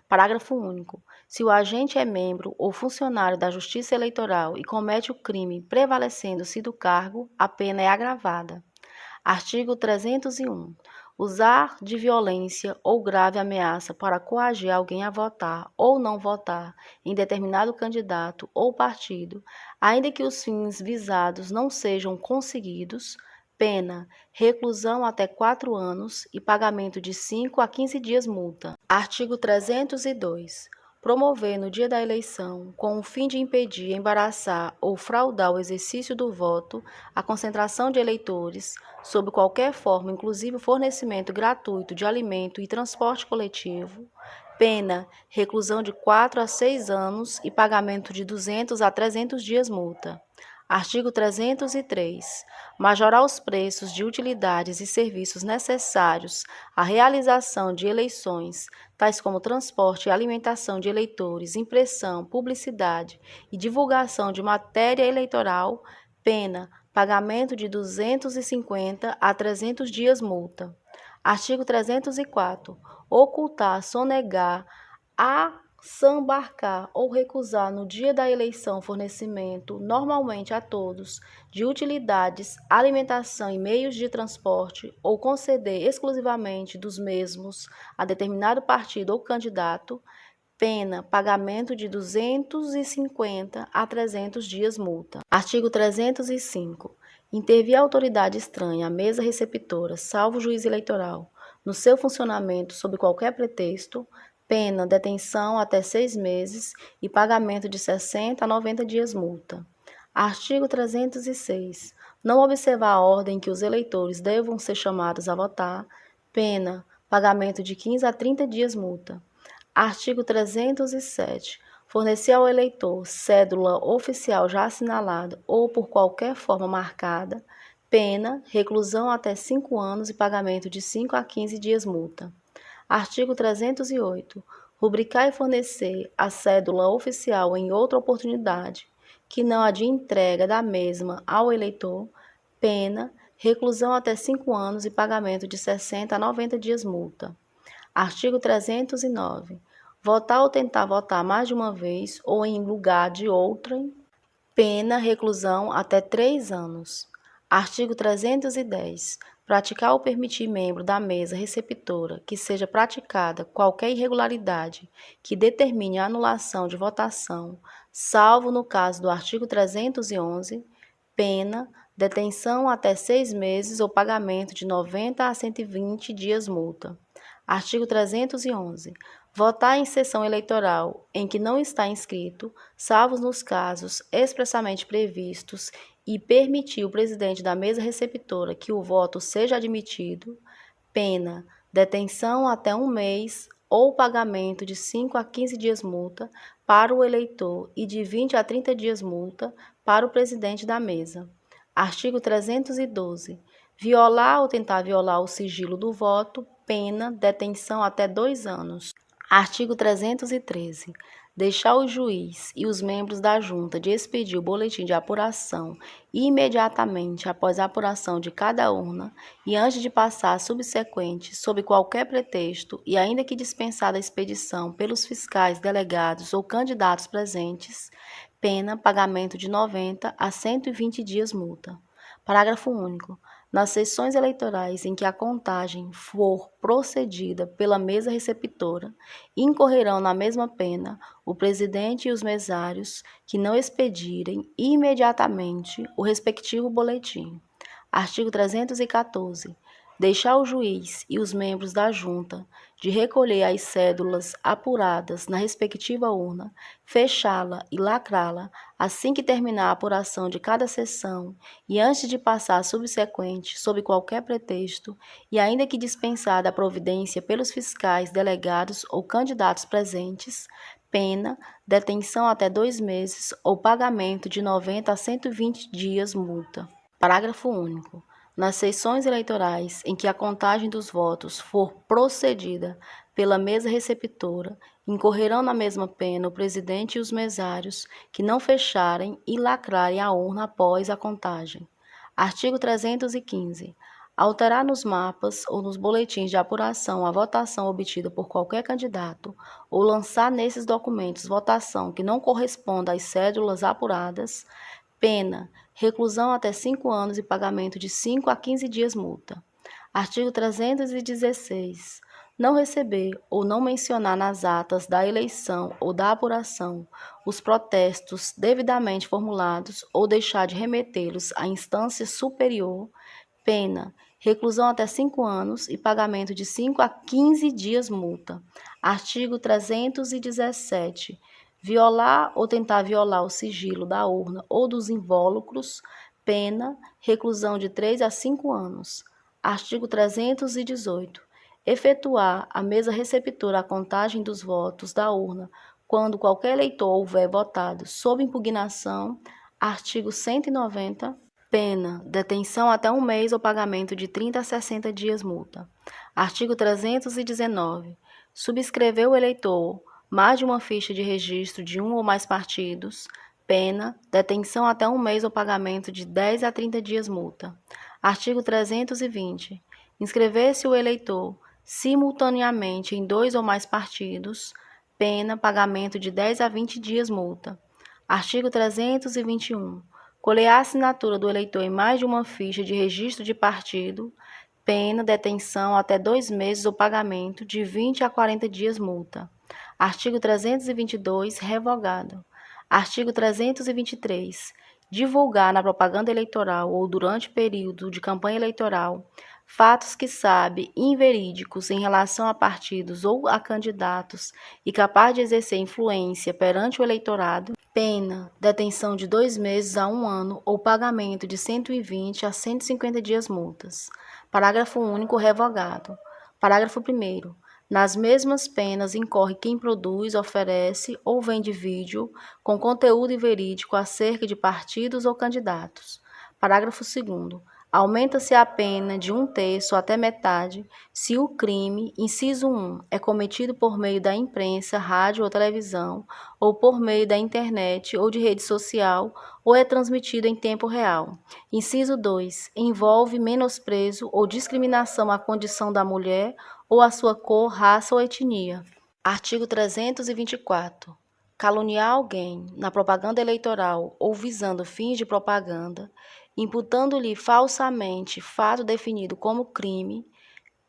Parágrafo único. Se o agente é membro ou funcionário da Justiça Eleitoral e comete o crime prevalecendo-se do cargo, a pena é agravada. Artigo 301. usar de violência ou grave ameaça para coagir alguém a votar ou não votar em determinado candidato ou partido, ainda que os fins visados não sejam conseguidos, pena, reclusão até 4 anos e pagamento de 5 a 15 dias multa. Artigo 302. Promover no dia da eleição, com o fim de impedir, embaraçar ou fraudar o exercício do voto, a concentração de eleitores, sob qualquer forma, inclusive o fornecimento gratuito de alimento e transporte coletivo, pena, reclusão de 4 a 6 anos e pagamento de 200 a 300 dias multa. Artigo 303. Majorar os preços de utilidades e serviços necessários à realização de eleições, tais como transporte e alimentação de eleitores, impressão, publicidade e divulgação de matéria eleitoral, pena, pagamento de 250 a 300 dias multa. Artigo 304. Ocultar, sonegar, assambarcar ou recusar no dia da eleição fornecimento, normalmente a todos, de utilidades, alimentação e meios de transporte, ou conceder exclusivamente dos mesmos a determinado partido ou candidato, pena, pagamento de 250 a 300 dias multa. Artigo 305. Intervir a autoridade estranha à mesa receptora, salvo o juiz eleitoral, no seu funcionamento sob qualquer pretexto, pena, detenção até 6 meses e pagamento de 60 a 90 dias multa. Artigo 306. Não observar a ordem que os eleitores devam ser chamados a votar, pena, pagamento de 15 a 30 dias multa. Artigo 307. Fornecer ao eleitor cédula oficial já assinalada ou por qualquer forma marcada, pena, reclusão até 5 anos e pagamento de 5 a 15 dias multa. Artigo 308. Rubricar e fornecer a cédula oficial em outra oportunidade, que não a de entrega da mesma ao eleitor, pena, reclusão até 5 anos e pagamento de 60 a 90 dias multa. Artigo 309. Votar ou tentar votar mais de uma vez ou em lugar de outrem, pena, reclusão até 3 anos. Artigo 310. Praticar ou permitir membro da mesa receptora que seja praticada qualquer irregularidade que determine a anulação de votação, salvo no caso do artigo 311, pena, detenção até 6 meses ou pagamento de 90 a 120 dias multa. Artigo 311. Votar em sessão eleitoral em que não está inscrito, salvo nos casos expressamente previstos, e permitir o presidente da mesa receptora que o voto seja admitido, pena, detenção até 1 mês ou pagamento de 5 a 15 dias multa para o eleitor e de 20 a 30 dias multa para o presidente da mesa. Artigo 312. Violar ou tentar violar o sigilo do voto, pena, detenção até 2 anos. Artigo 313. Deixar o juiz e os membros da junta de expedir o boletim de apuração imediatamente após a apuração de cada urna e antes de passar a subsequente, sob qualquer pretexto e ainda que dispensada a expedição pelos fiscais delegados ou candidatos presentes, pena, pagamento de 90 a 120 dias multa. Parágrafo único. Nas sessões eleitorais em que a contagem for procedida pela mesa receptora, incorrerão na mesma pena o presidente e os mesários que não expedirem imediatamente o respectivo boletim. Artigo 314. Deixar o juiz e os membros da junta de recolher as cédulas apuradas na respectiva urna, fechá-la e lacrá-la assim que terminar a apuração de cada sessão e antes de passar a subsequente, sob qualquer pretexto, e ainda que dispensada a providência pelos fiscais delegados ou candidatos presentes, pena, detenção até 2 meses ou pagamento de 90 a 120 dias multa. Parágrafo único. Nas sessões eleitorais em que a contagem dos votos for procedida pela mesa receptora, incorrerão na mesma pena o presidente e os mesários que não fecharem e lacrarem a urna após a contagem. Artigo 315. Alterar nos mapas ou nos boletins de apuração a votação obtida por qualquer candidato ou lançar nesses documentos votação que não corresponda às cédulas apuradas, pena, reclusão até 5 anos e pagamento de 5 a 15 dias multa. Artigo 316. Não receber ou não mencionar nas atas da eleição ou da apuração os protestos devidamente formulados ou deixar de remetê-los à instância superior, pena, reclusão até 5 anos e pagamento de 5 a 15 dias multa. Artigo 317. Violar ou tentar violar o sigilo da urna ou dos invólucros, pena, reclusão de 3 a 5 anos. Artigo 318. Efetuar a mesa receptora a contagem dos votos da urna quando qualquer eleitor houver votado sob impugnação. Artigo 190. Pena, detenção até 1 mês ou pagamento de 30 a 60 dias multa. Artigo 319. Subscreveu o eleitor mais de uma ficha de registro de um ou mais partidos, pena, detenção até 1 mês ou pagamento de 10 a 30 dias multa. Artigo 320. Inscrever-se o eleitor simultaneamente em 2 ou mais partidos, pena, pagamento de 10 a 20 dias multa. Artigo 321. Colher a assinatura do eleitor em mais de uma ficha de registro de partido, pena, detenção até 2 meses ou pagamento de 20 a 40 dias multa. Artigo 322, revogado. Artigo 323. Divulgar na propaganda eleitoral ou durante período de campanha eleitoral fatos que sabe inverídicos em relação a partidos ou a candidatos e capaz de exercer influência perante o eleitorado, pena, detenção de 2 meses a 1 ano ou pagamento de 120 a 150 dias multas. Parágrafo único revogado. Parágrafo 1º. Nas mesmas penas incorre quem produz, oferece ou vende vídeo com conteúdo inverídico acerca de partidos ou candidatos. Parágrafo 2º. Aumenta-se a pena de 1/3 até metade se o crime, inciso 1, é cometido por meio da imprensa, rádio ou televisão, ou por meio da internet ou de rede social, ou é transmitido em tempo real. Inciso 2, envolve menosprezo ou discriminação à condição da mulher ou à sua cor, raça ou etnia. Artigo 324. Caluniar alguém na propaganda eleitoral ou visando fins de propaganda, imputando-lhe falsamente fato definido como crime,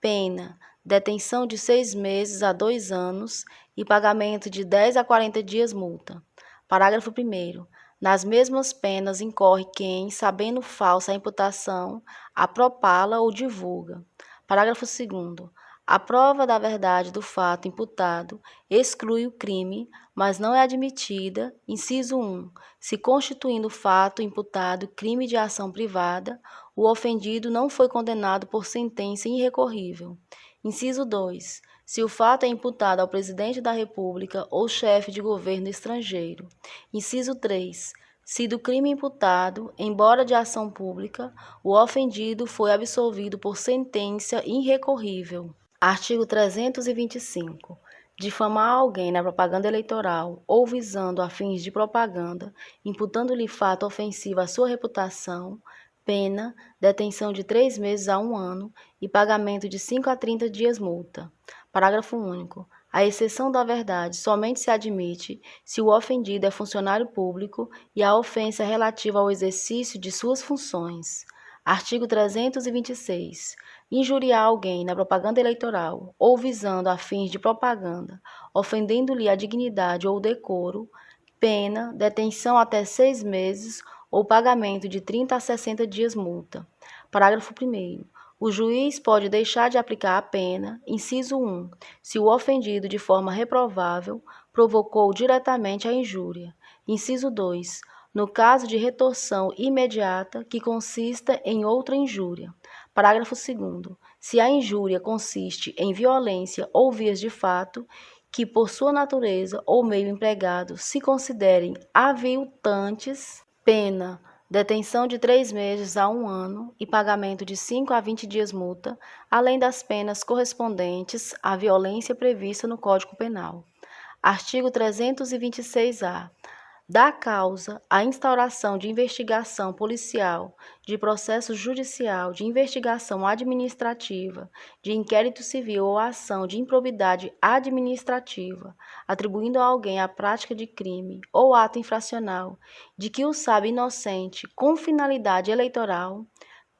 pena, detenção de 6 meses a 2 anos e pagamento de 10 a 40 dias multa. Parágrafo 1º. Nas mesmas penas incorre quem, sabendo falsa a imputação, a propala ou divulga. Parágrafo 2º. A prova da verdade do fato imputado exclui o crime, mas não é admitida, inciso 1, se constituindo o fato imputado crime de ação privada, o ofendido não foi condenado por sentença irrecorrível. Inciso 2, se o fato é imputado ao presidente da República ou chefe de governo estrangeiro. Inciso 3, se do crime imputado, embora de ação pública, o ofendido foi absolvido por sentença irrecorrível. Artigo 325. Difamar alguém na propaganda eleitoral ou visando a fins de propaganda, imputando-lhe fato ofensivo à sua reputação, pena, detenção de 3 meses a 1 ano e pagamento de 5 a 30 dias multa. Parágrafo único. A exceção da verdade somente se admite se o ofendido é funcionário público e a ofensa é relativa ao exercício de suas funções. Artigo 326. Injuriar alguém na propaganda eleitoral ou visando a fins de propaganda, ofendendo-lhe a dignidade ou o decoro, pena, detenção até 6 meses ou pagamento de 30 a 60 dias multa. Parágrafo 1º. O juiz pode deixar de aplicar a pena, inciso 1, se o ofendido de forma reprovável provocou diretamente a injúria. Inciso 2, no caso de retorção imediata que consista em outra injúria. Parágrafo 2º. Se a injúria consiste em violência ou vias de fato, que por sua natureza ou meio empregado se considerem aviltantes, pena, detenção de 3 meses a 1 ano e pagamento de 5 a 20 dias multa, além das penas correspondentes à violência prevista no Código Penal. Artigo 326-A. Dá causa à instauração de investigação policial, de processo judicial, de investigação administrativa, de inquérito civil ou ação de improbidade administrativa, atribuindo a alguém a prática de crime ou ato infracional, de que o sabe inocente com finalidade eleitoral,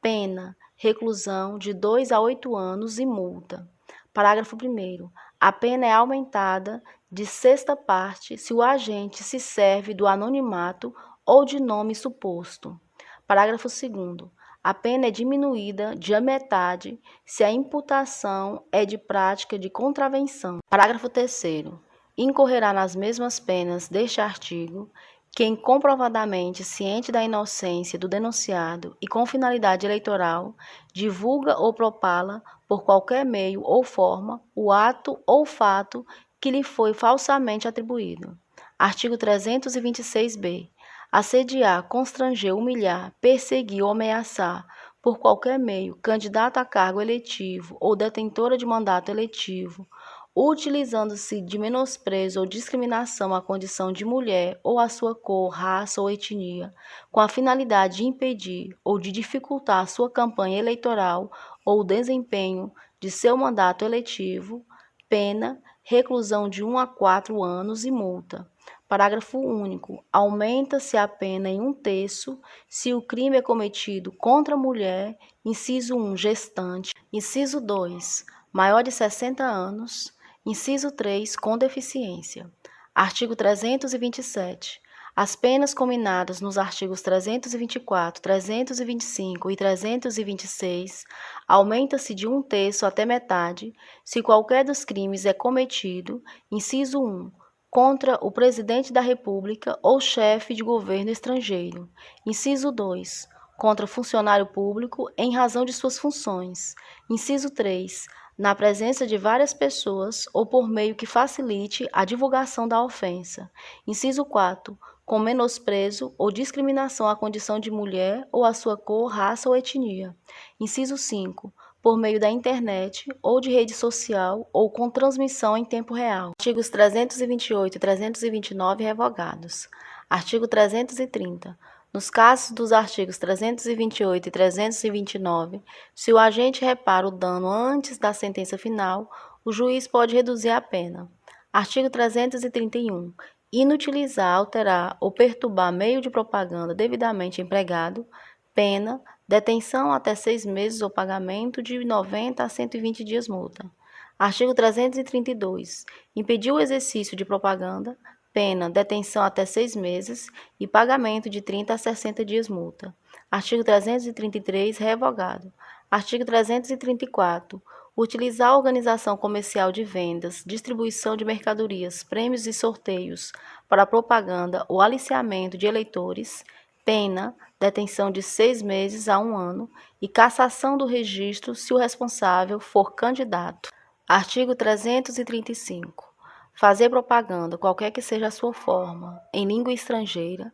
pena, reclusão de 2 a 8 anos e multa. Parágrafo 1º. A pena é aumentada de sexta parte se o agente se serve do anonimato ou de nome suposto. Parágrafo 2º. A pena é diminuída de a metade se a imputação é de prática de contravenção. Parágrafo 3º. Incorrerá nas mesmas penas deste artigo quem comprovadamente ciente da inocência do denunciado e com finalidade eleitoral divulga ou propala por qualquer meio ou forma o ato ou fato que lhe foi falsamente atribuído. Artigo 326-B. Assediar, constranger, humilhar, perseguir ou ameaçar por qualquer meio candidato a cargo eletivo ou detentora de mandato eletivo, utilizando-se de menosprezo ou discriminação à condição de mulher ou à sua cor, raça ou etnia, com a finalidade de impedir ou de dificultar sua campanha eleitoral ou o desempenho de seu mandato eletivo, pena, reclusão de 1 a 4 anos e multa. Parágrafo único. Aumenta-se a pena em 1/3 se o crime é cometido contra a mulher, inciso 1, gestante, inciso 2, maior de 60 anos, inciso 3, com deficiência. Artigo 327. As penas cominadas nos artigos 324, 325 e 326 aumenta-se de 1/3 até metade se qualquer dos crimes é cometido, inciso 1, contra o presidente da República ou chefe de governo estrangeiro. Inciso 2, contra funcionário público em razão de suas funções. Inciso 3, na presença de várias pessoas ou por meio que facilite a divulgação da ofensa. Inciso 4, com menosprezo ou discriminação à condição de mulher ou à sua cor, raça ou etnia. Inciso 5, por meio da internet ou de rede social ou com transmissão em tempo real. Artigos 328 e 329 revogados. Artigo 330. Nos casos dos artigos 328 e 329, se o agente repara o dano antes da sentença final, o juiz pode reduzir a pena. Artigo 331. Inutilizar, alterar ou perturbar meio de propaganda devidamente empregado, pena, detenção até 6 meses ou pagamento de 90 a 120 dias multa. Artigo 332. Impedir o exercício de propaganda, pena, detenção até 6 meses e pagamento de 30 a 60 dias multa. Artigo 333, revogado. Artigo 334. Utilizar a organização comercial de vendas, distribuição de mercadorias, prêmios e sorteios para propaganda ou aliciamento de eleitores, pena, detenção de 6 meses a 1 ano e cassação do registro se o responsável for candidato. Artigo 335. Fazer propaganda, qualquer que seja a sua forma, em língua estrangeira,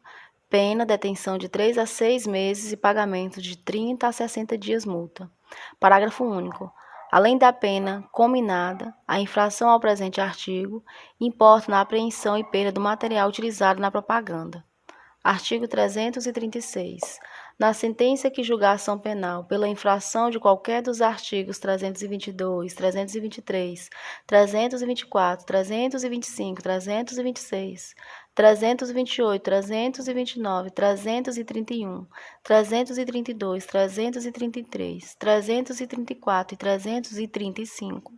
pena, detenção de 3 a 6 meses e pagamento de 30 a 60 dias multa. Parágrafo único. Além da pena cominada, a infração ao presente artigo importa na apreensão e perda do material utilizado na propaganda. Artigo 336. Na sentença que julgar ação penal pela infração de qualquer dos artigos 322, 323, 324, 325, 326, 328, 329, 331, 332, 333, 334 e 335,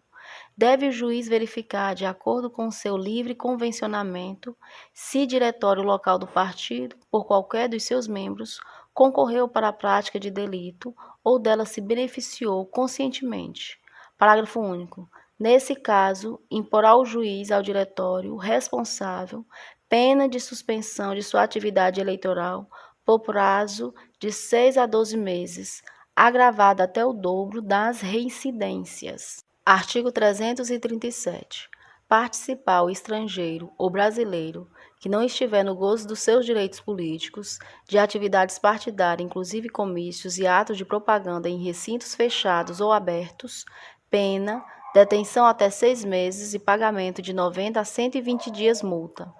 deve o juiz verificar, de acordo com seu livre convencionamento, se diretório local do partido, por qualquer dos seus membros, concorreu para a prática de delito ou dela se beneficiou conscientemente. Parágrafo único. Nesse caso, imporá o juiz ao diretório responsável pena de suspensão de sua atividade eleitoral por prazo de 6 a 12 meses, agravada até o dobro das reincidências. Artigo 337. Participar o estrangeiro ou brasileiro que não estiver no gozo dos seus direitos políticos, de atividades partidárias, inclusive comícios e atos de propaganda em recintos fechados ou abertos, pena, detenção até 6 meses e pagamento de 90 a 120 dias multa.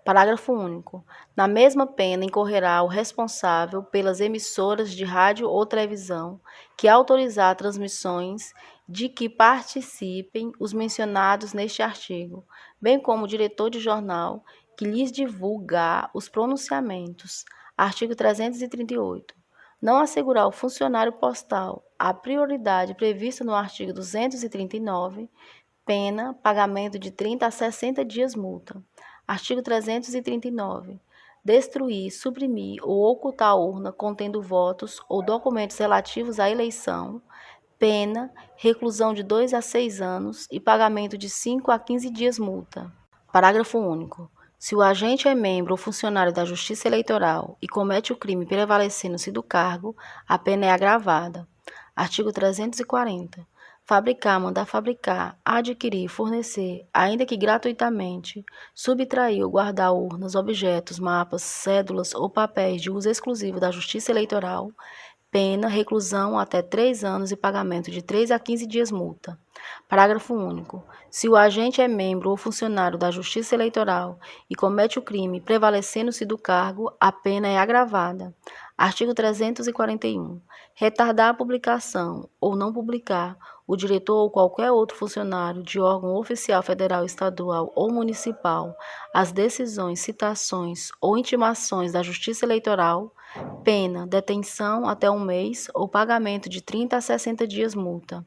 Parágrafo único. Na mesma pena incorrerá o responsável pelas emissoras de rádio ou televisão que autorizar transmissões de que participem os mencionados neste artigo, bem como o diretor de jornal que lhes divulgar os pronunciamentos. Artigo 338. Não assegurar ao funcionário postal a prioridade prevista no artigo 239, pena, pagamento de 30 a 60 dias multa. Artigo 339. Destruir, suprimir ou ocultar a urna contendo votos ou documentos relativos à eleição, pena, reclusão de 2 a 6 anos e pagamento de 5 a 15 dias multa. Parágrafo único. Se o agente é membro ou funcionário da Justiça Eleitoral e comete o crime prevalecendo-se do cargo, a pena é agravada. Artigo 340. Fabricar, mandar fabricar, adquirir, fornecer, ainda que gratuitamente, subtrair ou guardar urnas, objetos, mapas, cédulas ou papéis de uso exclusivo da Justiça Eleitoral, pena, reclusão até 3 anos e pagamento de 3 a 15 dias multa. Parágrafo único. Se o agente é membro ou funcionário da Justiça Eleitoral e comete o crime prevalecendo-se do cargo, a pena é agravada. Artigo 341. Retardar a publicação ou não publicar o diretor ou qualquer outro funcionário de órgão oficial federal, estadual ou municipal as decisões, citações ou intimações da Justiça Eleitoral, pena, detenção até 1 mês ou pagamento de 30 a 60 dias multa.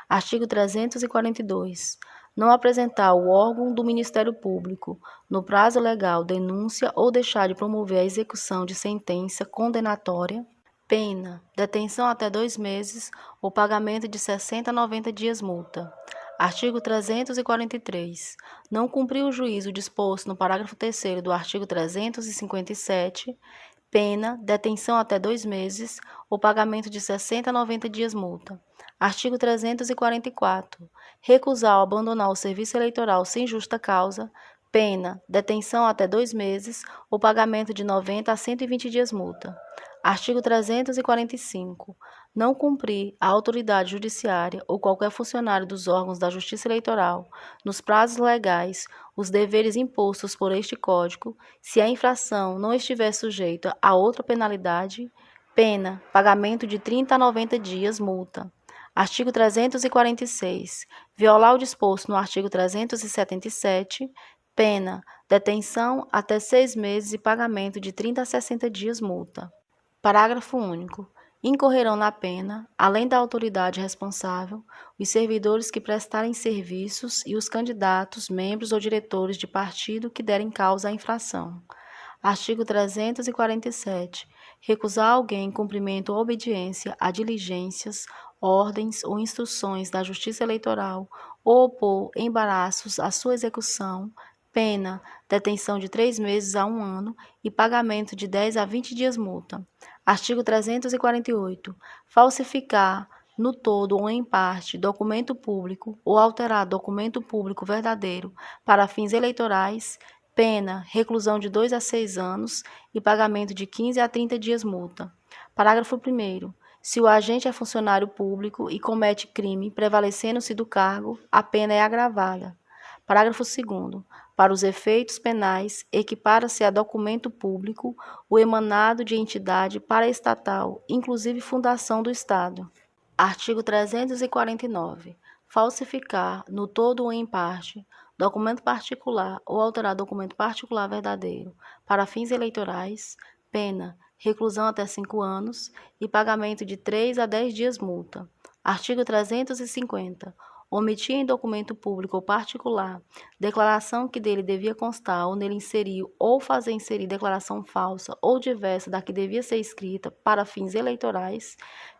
Artigo 342. Não apresentar ao órgão do Ministério Público, no prazo legal, denúncia ou deixar de promover a execução de sentença condenatória, pena, detenção até 2 meses ou pagamento de 60 a 90 dias multa. Artigo 343. Não cumprir o juízo disposto no parágrafo 3º do artigo 357, pena, detenção até 2 meses ou pagamento de 60 a 90 dias multa. Artigo 344. Recusar ou abandonar o serviço eleitoral sem justa causa, pena, detenção até 2 meses ou pagamento de 90 a 120 dias multa. Artigo 345. Não cumprir a autoridade judiciária ou qualquer funcionário dos órgãos da Justiça Eleitoral, nos prazos legais, os deveres impostos por este Código, se a infração não estiver sujeita a outra penalidade, pena, pagamento de 30 a 90 dias multa. Artigo 346. Violar o disposto no artigo 377, pena, detenção até 6 meses e pagamento de 30 a 60 dias multa. Parágrafo único. Incorrerão na pena, além da autoridade responsável, os servidores que prestarem serviços e os candidatos, membros ou diretores de partido que derem causa à infração. Artigo 347. Recusar alguém cumprimento ou obediência a diligências, ordens ou instruções da Justiça Eleitoral ou opor embaraços à sua execução, pena, detenção de 3 meses a 1 ano e pagamento de 10 a 20 dias multa. Artigo 348. Falsificar, no todo ou em parte, documento público ou alterar documento público verdadeiro para fins eleitorais, pena, reclusão de 2 a 6 anos e pagamento de 15 a 30 dias multa. Parágrafo 1º. Se o agente é funcionário público e comete crime prevalecendo-se do cargo, a pena é agravada. Parágrafo 2º. Para os efeitos penais, equipara-se a documento público o emanado de entidade paraestatal, inclusive fundação do Estado. Artigo 349. Falsificar, no todo ou em parte, documento particular ou alterar documento particular verdadeiro para fins eleitorais, pena, reclusão até 5 anos e pagamento de 3 a 10 dias multa. Artigo 350. Omitir em documento público ou particular declaração que dele devia constar ou nele inserir ou fazer inserir declaração falsa ou diversa da que devia ser escrita para fins eleitorais,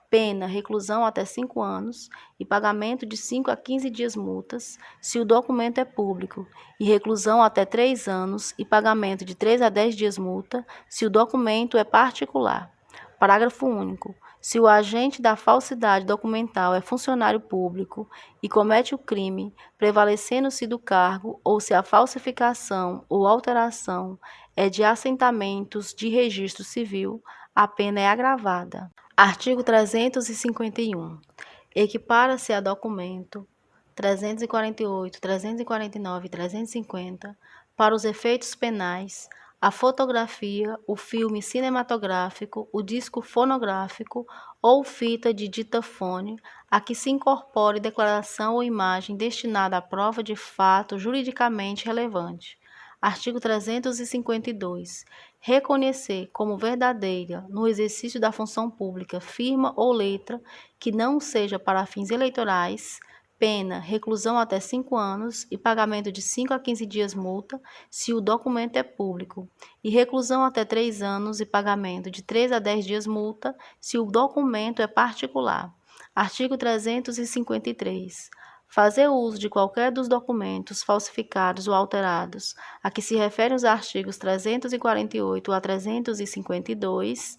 pena, reclusão até 5 anos e pagamento de 5 a 15 dias multas, se o documento é público, e reclusão até 3 anos e pagamento de 3 a 10 dias multa, se o documento é particular. Parágrafo único. Se o agente da falsidade documental é funcionário público e comete o crime prevalecendo-se do cargo ou se a falsificação ou alteração é de assentamentos de registro civil, a pena é agravada. Artigo 351. Equipara-se a documento 348, 349 e 350 para os efeitos penais a fotografia, o filme cinematográfico, o disco fonográfico ou fita de ditafone a que se incorpore declaração ou imagem destinada à prova de fato juridicamente relevante. Artigo 352. reconhecer como verdadeira, no exercício da função pública, firma ou letra que não seja para fins eleitorais, pena, reclusão até 5 anos e pagamento de 5 a 15 dias multa, se o documento é público, e reclusão até 3 anos e pagamento de 3 a 10 dias multa, se o documento é particular. Artigo 353. Fazer uso de qualquer dos documentos falsificados ou alterados a que se referem os artigos 348 a 352,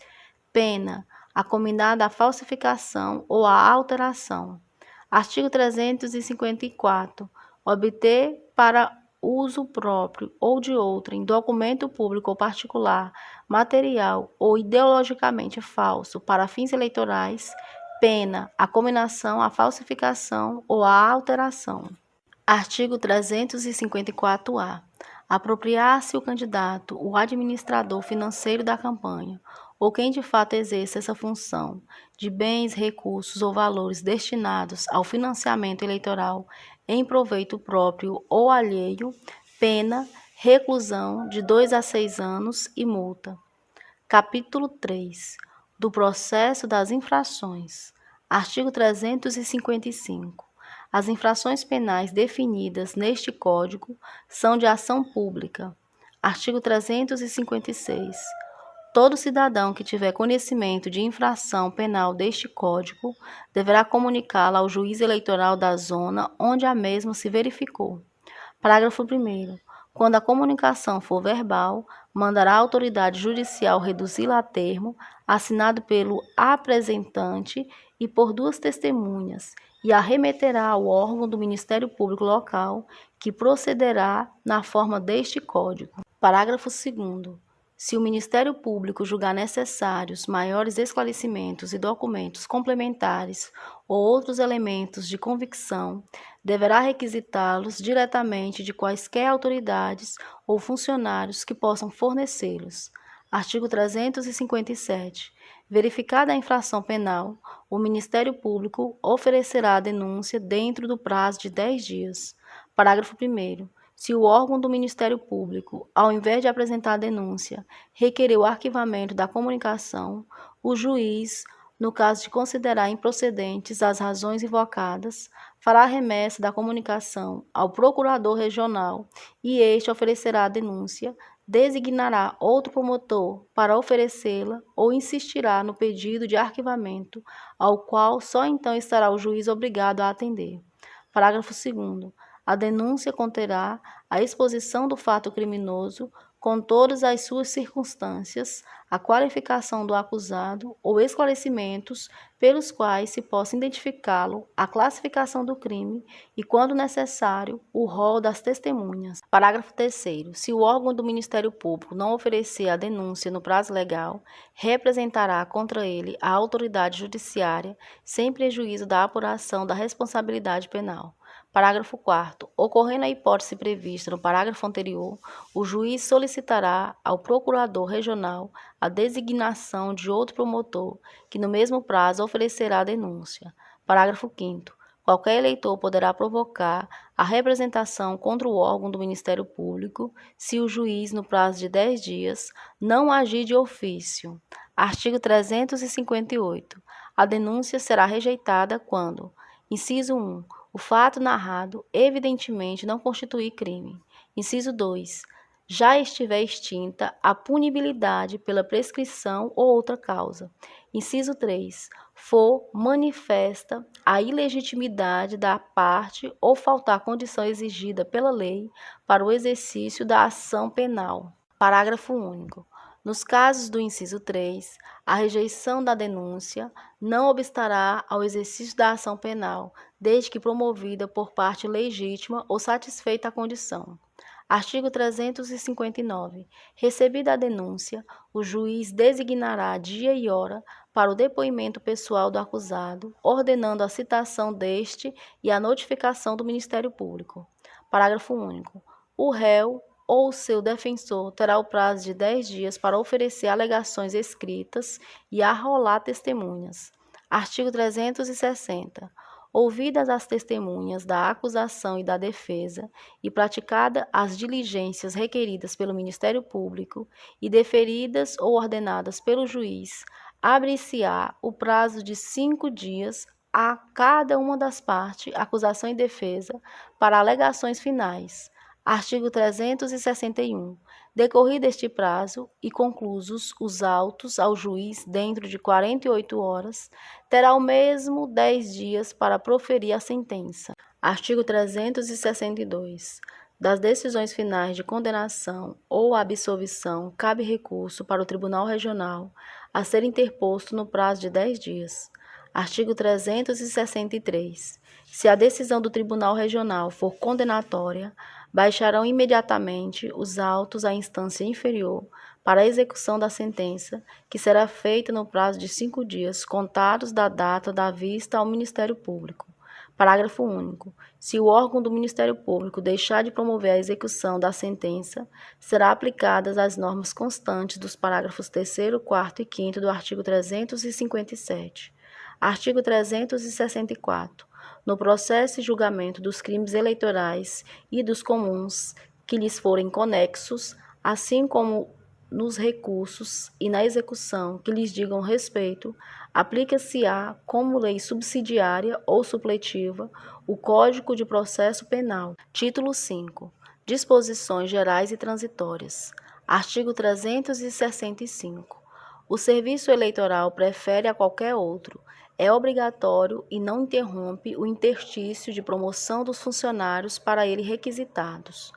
pena, a combinada a falsificação ou a alteração. Artigo 354. Obter para uso próprio ou de outrem, documento público ou particular, material ou ideologicamente falso para fins eleitorais, pena, a combinação, a falsificação ou a alteração. Artigo 354-A. Apropriar-se o candidato, o administrador financeiro da campanha, ou quem de fato exerce essa função, de bens, recursos ou valores destinados ao financiamento eleitoral em proveito próprio ou alheio, pena, reclusão de 2 a 6 anos e multa. Capítulo 3. Do processo das infrações. Artigo 355. As infrações penais definidas neste Código são de ação pública. Artigo 356. Todo cidadão que tiver conhecimento de infração penal deste Código deverá comunicá-la ao juiz eleitoral da zona onde a mesma se verificou. Parágrafo 1º. Quando a comunicação for verbal, mandará a autoridade judicial reduzi-la a termo, assinado pelo apresentante e por 2 testemunhas, e a remeterá ao órgão do Ministério Público local, que procederá na forma deste Código. Parágrafo 2º. Se o Ministério Público julgar necessários maiores esclarecimentos e documentos complementares ou outros elementos de convicção, deverá requisitá-los diretamente de quaisquer autoridades ou funcionários que possam fornecê-los. Artigo 357. Verificada a infração penal, o Ministério Público oferecerá a denúncia dentro do prazo de 10 dias. Parágrafo 1º. Se o órgão do Ministério Público, ao invés de apresentar a denúncia, requerer o arquivamento da comunicação, o juiz, no caso de considerar improcedentes as razões invocadas, fará remessa da comunicação ao procurador regional e este oferecerá a denúncia, designará outro promotor para oferecê-la ou insistirá no pedido de arquivamento, ao qual só então estará o juiz obrigado a atender. Parágrafo 2º. A denúncia conterá a exposição do fato criminoso com todas as suas circunstâncias, a qualificação do acusado ou esclarecimentos pelos quais se possa identificá-lo, a classificação do crime e, quando necessário, o rol das testemunhas. Parágrafo 3º. Se o órgão do Ministério Público não oferecer a denúncia no prazo legal, representará contra ele a autoridade judiciária, sem prejuízo da apuração da responsabilidade penal. Parágrafo 4º. Ocorrendo a hipótese prevista no parágrafo anterior, o juiz solicitará ao procurador regional a designação de outro promotor, que no mesmo prazo oferecerá a denúncia. Parágrafo 5º. Qualquer eleitor poderá provocar a representação contra o órgão do Ministério Público, se o juiz, no prazo de 10 dias, não agir de ofício. Artigo 358. A denúncia será rejeitada quando: inciso 1. O fato narrado evidentemente não constitui crime. Inciso 2. Já estiver extinta a punibilidade pela prescrição ou outra causa. Inciso 3. For manifesta a ilegitimidade da parte ou faltar condição exigida pela lei para o exercício da ação penal. Parágrafo único. Nos casos do inciso 3, a rejeição da denúncia não obstará ao exercício da ação penal, desde que promovida por parte legítima ou satisfeita a condição. Artigo 359. Recebida a denúncia, o juiz designará dia e hora para o depoimento pessoal do acusado, ordenando a citação deste e a notificação do Ministério Público. Parágrafo único. O réu ou seu defensor terá o prazo de 10 dias para oferecer alegações escritas e arrolar testemunhas. Artigo 360. ouvidas as testemunhas da acusação e da defesa e praticada as diligências requeridas pelo Ministério Público e deferidas ou ordenadas pelo juiz, abre-se-á o prazo de 5 dias a cada uma das partes, acusação e defesa, para alegações finais. Artigo 361. Decorrido este prazo e conclusos os autos ao juiz dentro de 48 horas, terá o mesmo 10 dias para proferir a sentença. Artigo 362. Das decisões finais de condenação ou absolvição, cabe recurso para o Tribunal Regional a ser interposto no prazo de 10 dias. Artigo 363. Se a decisão do Tribunal Regional for condenatória, baixarão imediatamente os autos à instância inferior para a execução da sentença, que será feita no prazo de 5 dias, contados da data da vista ao Ministério Público. Parágrafo único. Se o órgão do Ministério Público deixar de promover a execução da sentença, serão aplicadas as normas constantes dos parágrafos 3º, 4º e 5º do artigo 357. Artigo 364. No processo e julgamento dos crimes eleitorais e dos comuns que lhes forem conexos, assim como nos recursos e na execução que lhes digam respeito, aplica-se-á como lei subsidiária ou supletiva o Código de Processo Penal. Título 5. Disposições gerais e transitórias. Artigo 365. O serviço eleitoral prefere a qualquer outro. É obrigatório e não interrompe o interstício de promoção dos funcionários para ele requisitados.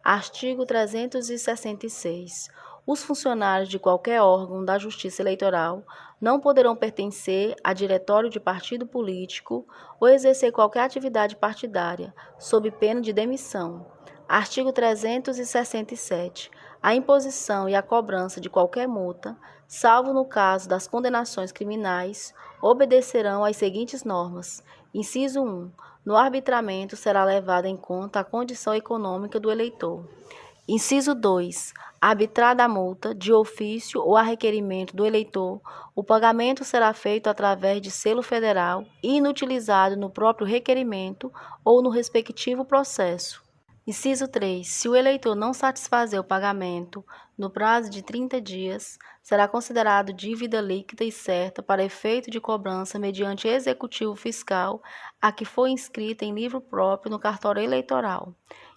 Artigo 366. Os funcionários de qualquer órgão da Justiça Eleitoral não poderão pertencer a diretório de partido político ou exercer qualquer atividade partidária, sob pena de demissão. Artigo 367. A imposição e a cobrança de qualquer multa, salvo no caso das condenações criminais, obedecerão às seguintes normas. Inciso 1. No arbitramento será levada em conta a condição econômica do eleitor. Inciso 2. Arbitrada a multa, de ofício ou a requerimento do eleitor, o pagamento será feito através de selo federal e inutilizado no próprio requerimento ou no respectivo processo. Inciso 3. Se o eleitor não satisfazer o pagamento no prazo de 30 dias, será considerado dívida líquida e certa para efeito de cobrança mediante executivo fiscal a que for inscrita em livro próprio no cartório eleitoral.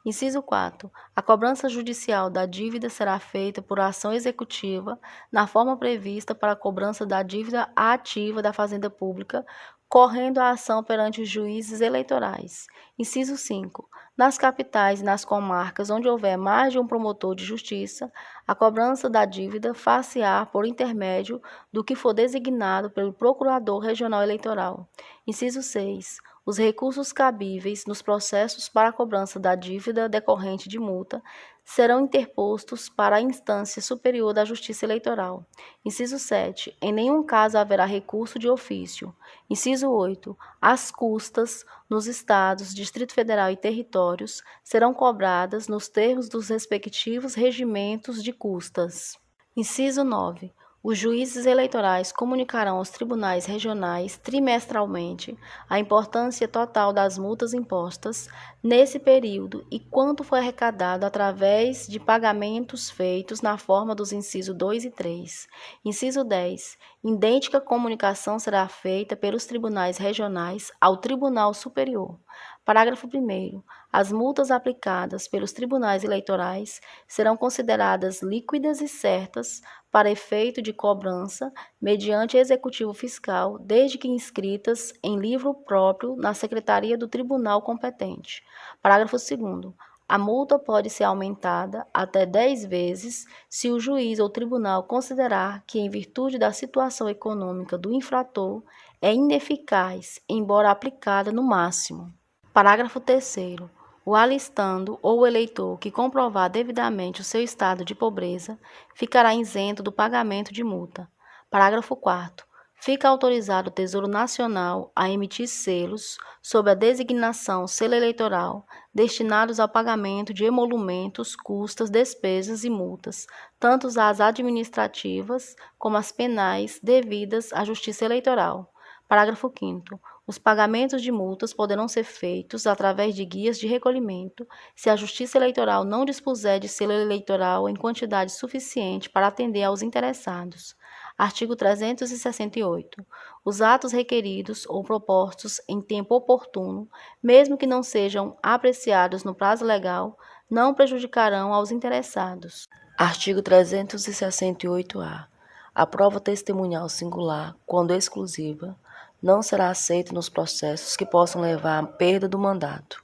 Inciso 4. A cobrança judicial da dívida será feita por ação executiva na forma prevista para a cobrança da dívida ativa da Fazenda Pública, correndo a ação perante os juízes eleitorais. Inciso 5. Nas capitais e nas comarcas onde houver mais de um promotor de justiça, a cobrança da dívida far-se-á por intermédio do que for designado pelo Procurador Regional Eleitoral. Inciso 6. Os recursos cabíveis nos processos para a cobrança da dívida decorrente de multa serão interpostos para a instância superior da Justiça Eleitoral. Inciso 7. Em nenhum caso haverá recurso de ofício. Inciso 8. As custas nos estados, Distrito Federal e territórios serão cobradas nos termos dos respectivos regimentos de custas. Inciso 9. Os juízes eleitorais comunicarão aos tribunais regionais trimestralmente a importância total das multas impostas nesse período e quanto foi arrecadado através de pagamentos feitos na forma dos incisos 2 e 3. Inciso 10. Idêntica comunicação será feita pelos tribunais regionais ao Tribunal Superior. Parágrafo 1º. As multas aplicadas pelos tribunais eleitorais serão consideradas líquidas e certas para efeito de cobrança mediante executivo fiscal, desde que inscritas em livro próprio na secretaria do tribunal competente. Parágrafo 2º. A multa pode ser aumentada até 10 vezes se o juiz ou tribunal considerar que, em virtude da situação econômica do infrator, é ineficaz, embora aplicada no máximo. Parágrafo 3º. O alistando ou o eleitor que comprovar devidamente o seu estado de pobreza ficará isento do pagamento de multa. Parágrafo 4º. Fica autorizado o Tesouro Nacional a emitir selos sob a designação selo eleitoral destinados ao pagamento de emolumentos, custas, despesas e multas, tanto as administrativas como as penais devidas à Justiça Eleitoral. Parágrafo 5º. Os pagamentos de multas poderão ser feitos através de guias de recolhimento, se a Justiça Eleitoral não dispuser de selo eleitoral em quantidade suficiente para atender aos interessados. Artigo 368. Os atos requeridos ou propostos em tempo oportuno, mesmo que não sejam apreciados no prazo legal, não prejudicarão aos interessados. Artigo 368-A. A prova testemunhal singular, quando exclusiva, não será aceita nos processos que possam levar à perda do mandato.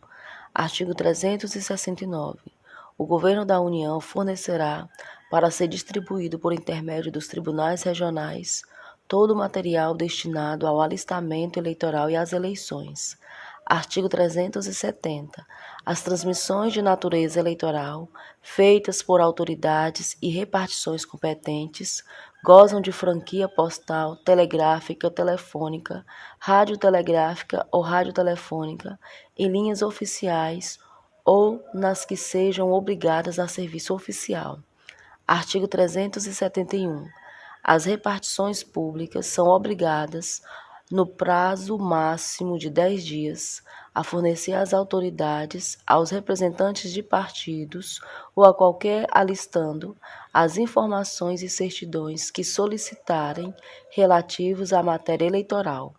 Artigo 369. O Governo da União fornecerá, para ser distribuído por intermédio dos tribunais regionais, todo o material destinado ao alistamento eleitoral e às eleições. Artigo 370. As transmissões de natureza eleitoral, feitas por autoridades e repartições competentes, gozam de franquia postal, telegráfica, telefônica, radiotelegráfica ou radiotelefônica, em linhas oficiais ou nas que sejam obrigadas a serviço oficial. Artigo 371. As repartições públicas são obrigadas, no prazo máximo de 10 dias, a fornecer às autoridades, aos representantes de partidos ou a qualquer alistando as informações e certidões que solicitarem relativos à matéria eleitoral,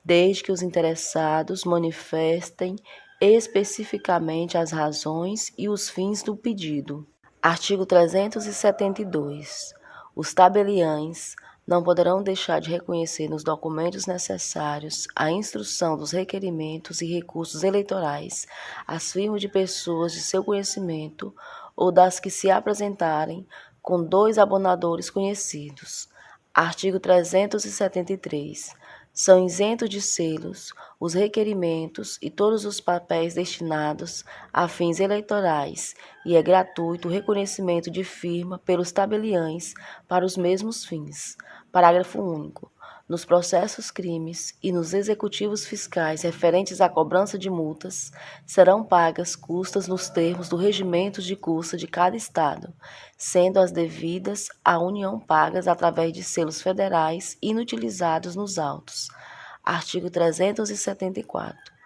desde que os interessados manifestem especificamente as razões e os fins do pedido. Artigo 372. Os tabeliães não poderão deixar de reconhecer nos documentos necessários à instrução dos requerimentos e recursos eleitorais as firmas de pessoas de seu conhecimento ou das que se apresentarem com 2 abonadores conhecidos. Artigo 373. São isentos de selos os requerimentos e todos os papéis destinados a fins eleitorais, e é gratuito o reconhecimento de firma pelos tabeliães para os mesmos fins. Parágrafo único. Nos processos crimes e nos executivos fiscais referentes à cobrança de multas, serão pagas custas nos termos do regimento de custa de cada Estado, sendo as devidas à União pagas através de selos federais inutilizados nos autos. Artigo 374.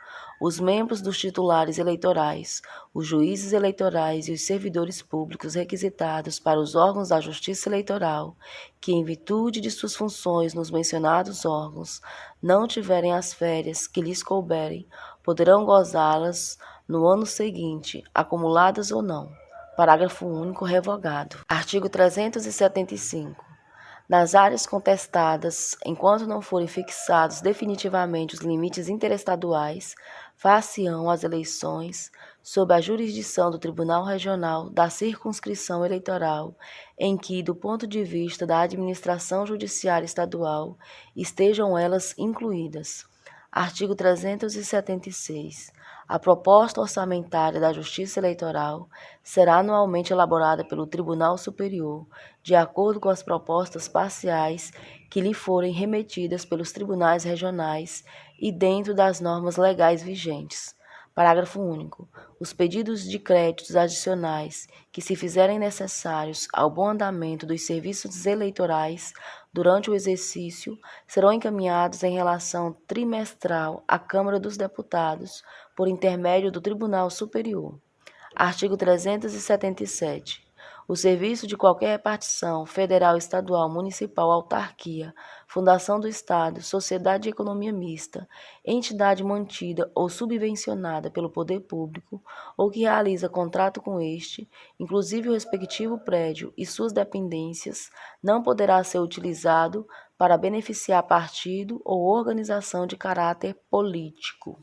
Os membros dos titulares eleitorais, os juízes eleitorais e os servidores públicos requisitados para os órgãos da Justiça Eleitoral, que, em virtude de suas funções nos mencionados órgãos, não tiverem as férias que lhes couberem, poderão gozá-las no ano seguinte, acumuladas ou não. Parágrafo único revogado. Artigo 375. Nas áreas contestadas, enquanto não forem fixados definitivamente os limites interestaduais, far-se-ão as eleições sob a jurisdição do Tribunal Regional da Circunscrição Eleitoral, em que, do ponto de vista da administração judiciária estadual, estejam elas incluídas. Artigo 376. A proposta orçamentária da Justiça Eleitoral será anualmente elaborada pelo Tribunal Superior, de acordo com as propostas parciais que lhe forem remetidas pelos tribunais regionais e dentro das normas legais vigentes. Parágrafo único. Os pedidos de créditos adicionais que se fizerem necessários ao bom andamento dos serviços eleitorais durante o exercício serão encaminhados em relação trimestral à Câmara dos Deputados por intermédio do Tribunal Superior. Artigo 377. O serviço de qualquer repartição, federal, estadual, municipal, autarquia, fundação do Estado, sociedade de economia mista, entidade mantida ou subvencionada pelo poder público, ou que realiza contrato com este, inclusive o respectivo prédio e suas dependências, não poderá ser utilizado para beneficiar partido ou organização de caráter político.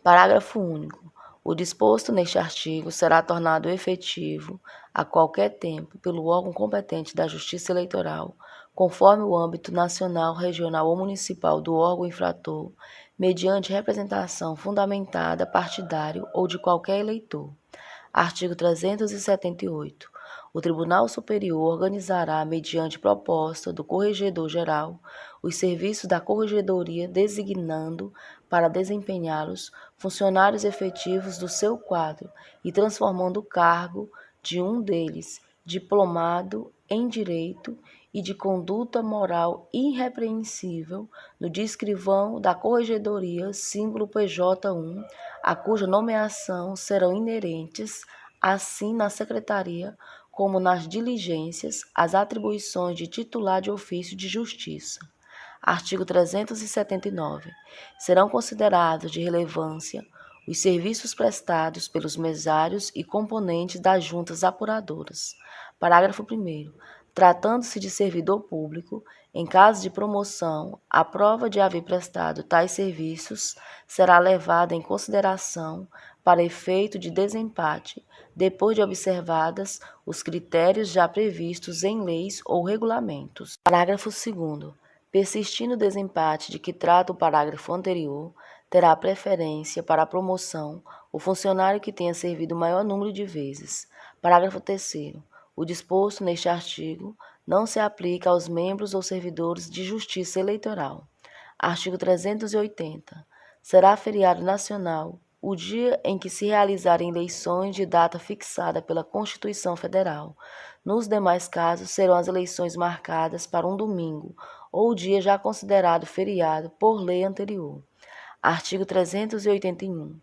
Parágrafo único. O disposto neste artigo será tornado efetivo a qualquer tempo pelo órgão competente da Justiça Eleitoral, conforme o âmbito nacional, regional ou municipal do órgão infrator, mediante representação fundamentada, partidário ou de qualquer eleitor. Artigo 378. O Tribunal Superior organizará, mediante proposta do Corregedor-Geral, os serviços da Corregedoria, designando para desempenhá-los funcionários efetivos do seu quadro e transformando o cargo de um deles, diplomado em Direito e de conduta moral irrepreensível no de escrivão da Corregedoria, símbolo PJ1, a cuja nomeação serão inerentes, assim na Secretaria como nas diligências, as atribuições de titular de ofício de justiça. Artigo 379. Serão considerados de relevância os serviços prestados pelos mesários e componentes das juntas apuradoras. Parágrafo 1º. Tratando-se de servidor público, em caso de promoção, a prova de haver prestado tais serviços será levada em consideração para efeito de desempate, depois de observadas os critérios já previstos em leis ou regulamentos. Parágrafo 2º. Persistindo o desempate de que trata o parágrafo anterior, terá preferência para a promoção o funcionário que tenha servido o maior número de vezes. Parágrafo 3º. O disposto neste artigo não se aplica aos membros ou servidores de justiça eleitoral. Artigo 380. Será feriado nacional o dia em que se realizarem eleições de data fixada pela Constituição Federal. Nos demais casos, serão as eleições marcadas para um domingo ou dia já considerado feriado por lei anterior. Artigo 381.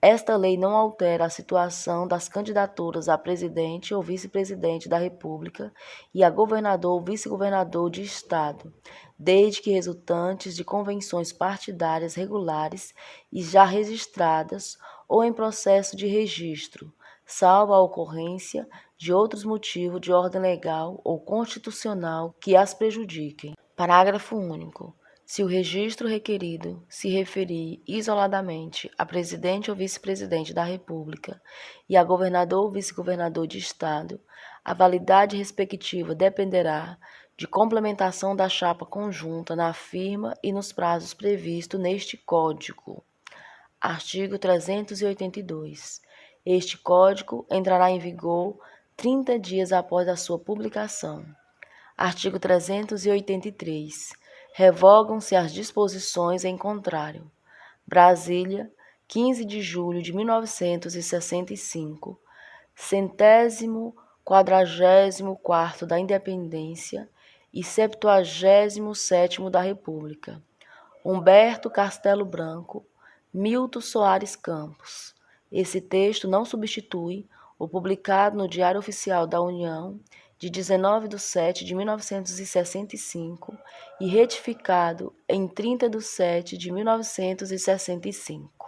Esta lei não altera a situação das candidaturas a presidente ou vice-presidente da República e a governador ou vice-governador de Estado, desde que resultantes de convenções partidárias regulares e já registradas ou em processo de registro, salvo a ocorrência de outros motivos de ordem legal ou constitucional que as prejudiquem. Parágrafo único. Se o registro requerido se referir isoladamente a presidente ou vice-presidente da República e a governador ou vice-governador de Estado, a validade respectiva dependerá de complementação da chapa conjunta na firma e nos prazos previstos neste Código. Artigo 382. Este Código entrará em vigor 30 dias após a sua publicação. Artigo 383. Revogam-se as disposições em contrário. Brasília, 15 de julho de 1965, 144º da Independência e 77º da República. Humberto Castelo Branco, Milton Soares Campos. Esse texto não substitui o publicado no Diário Oficial da União de 19/7/1965 e retificado em 30/7/1965.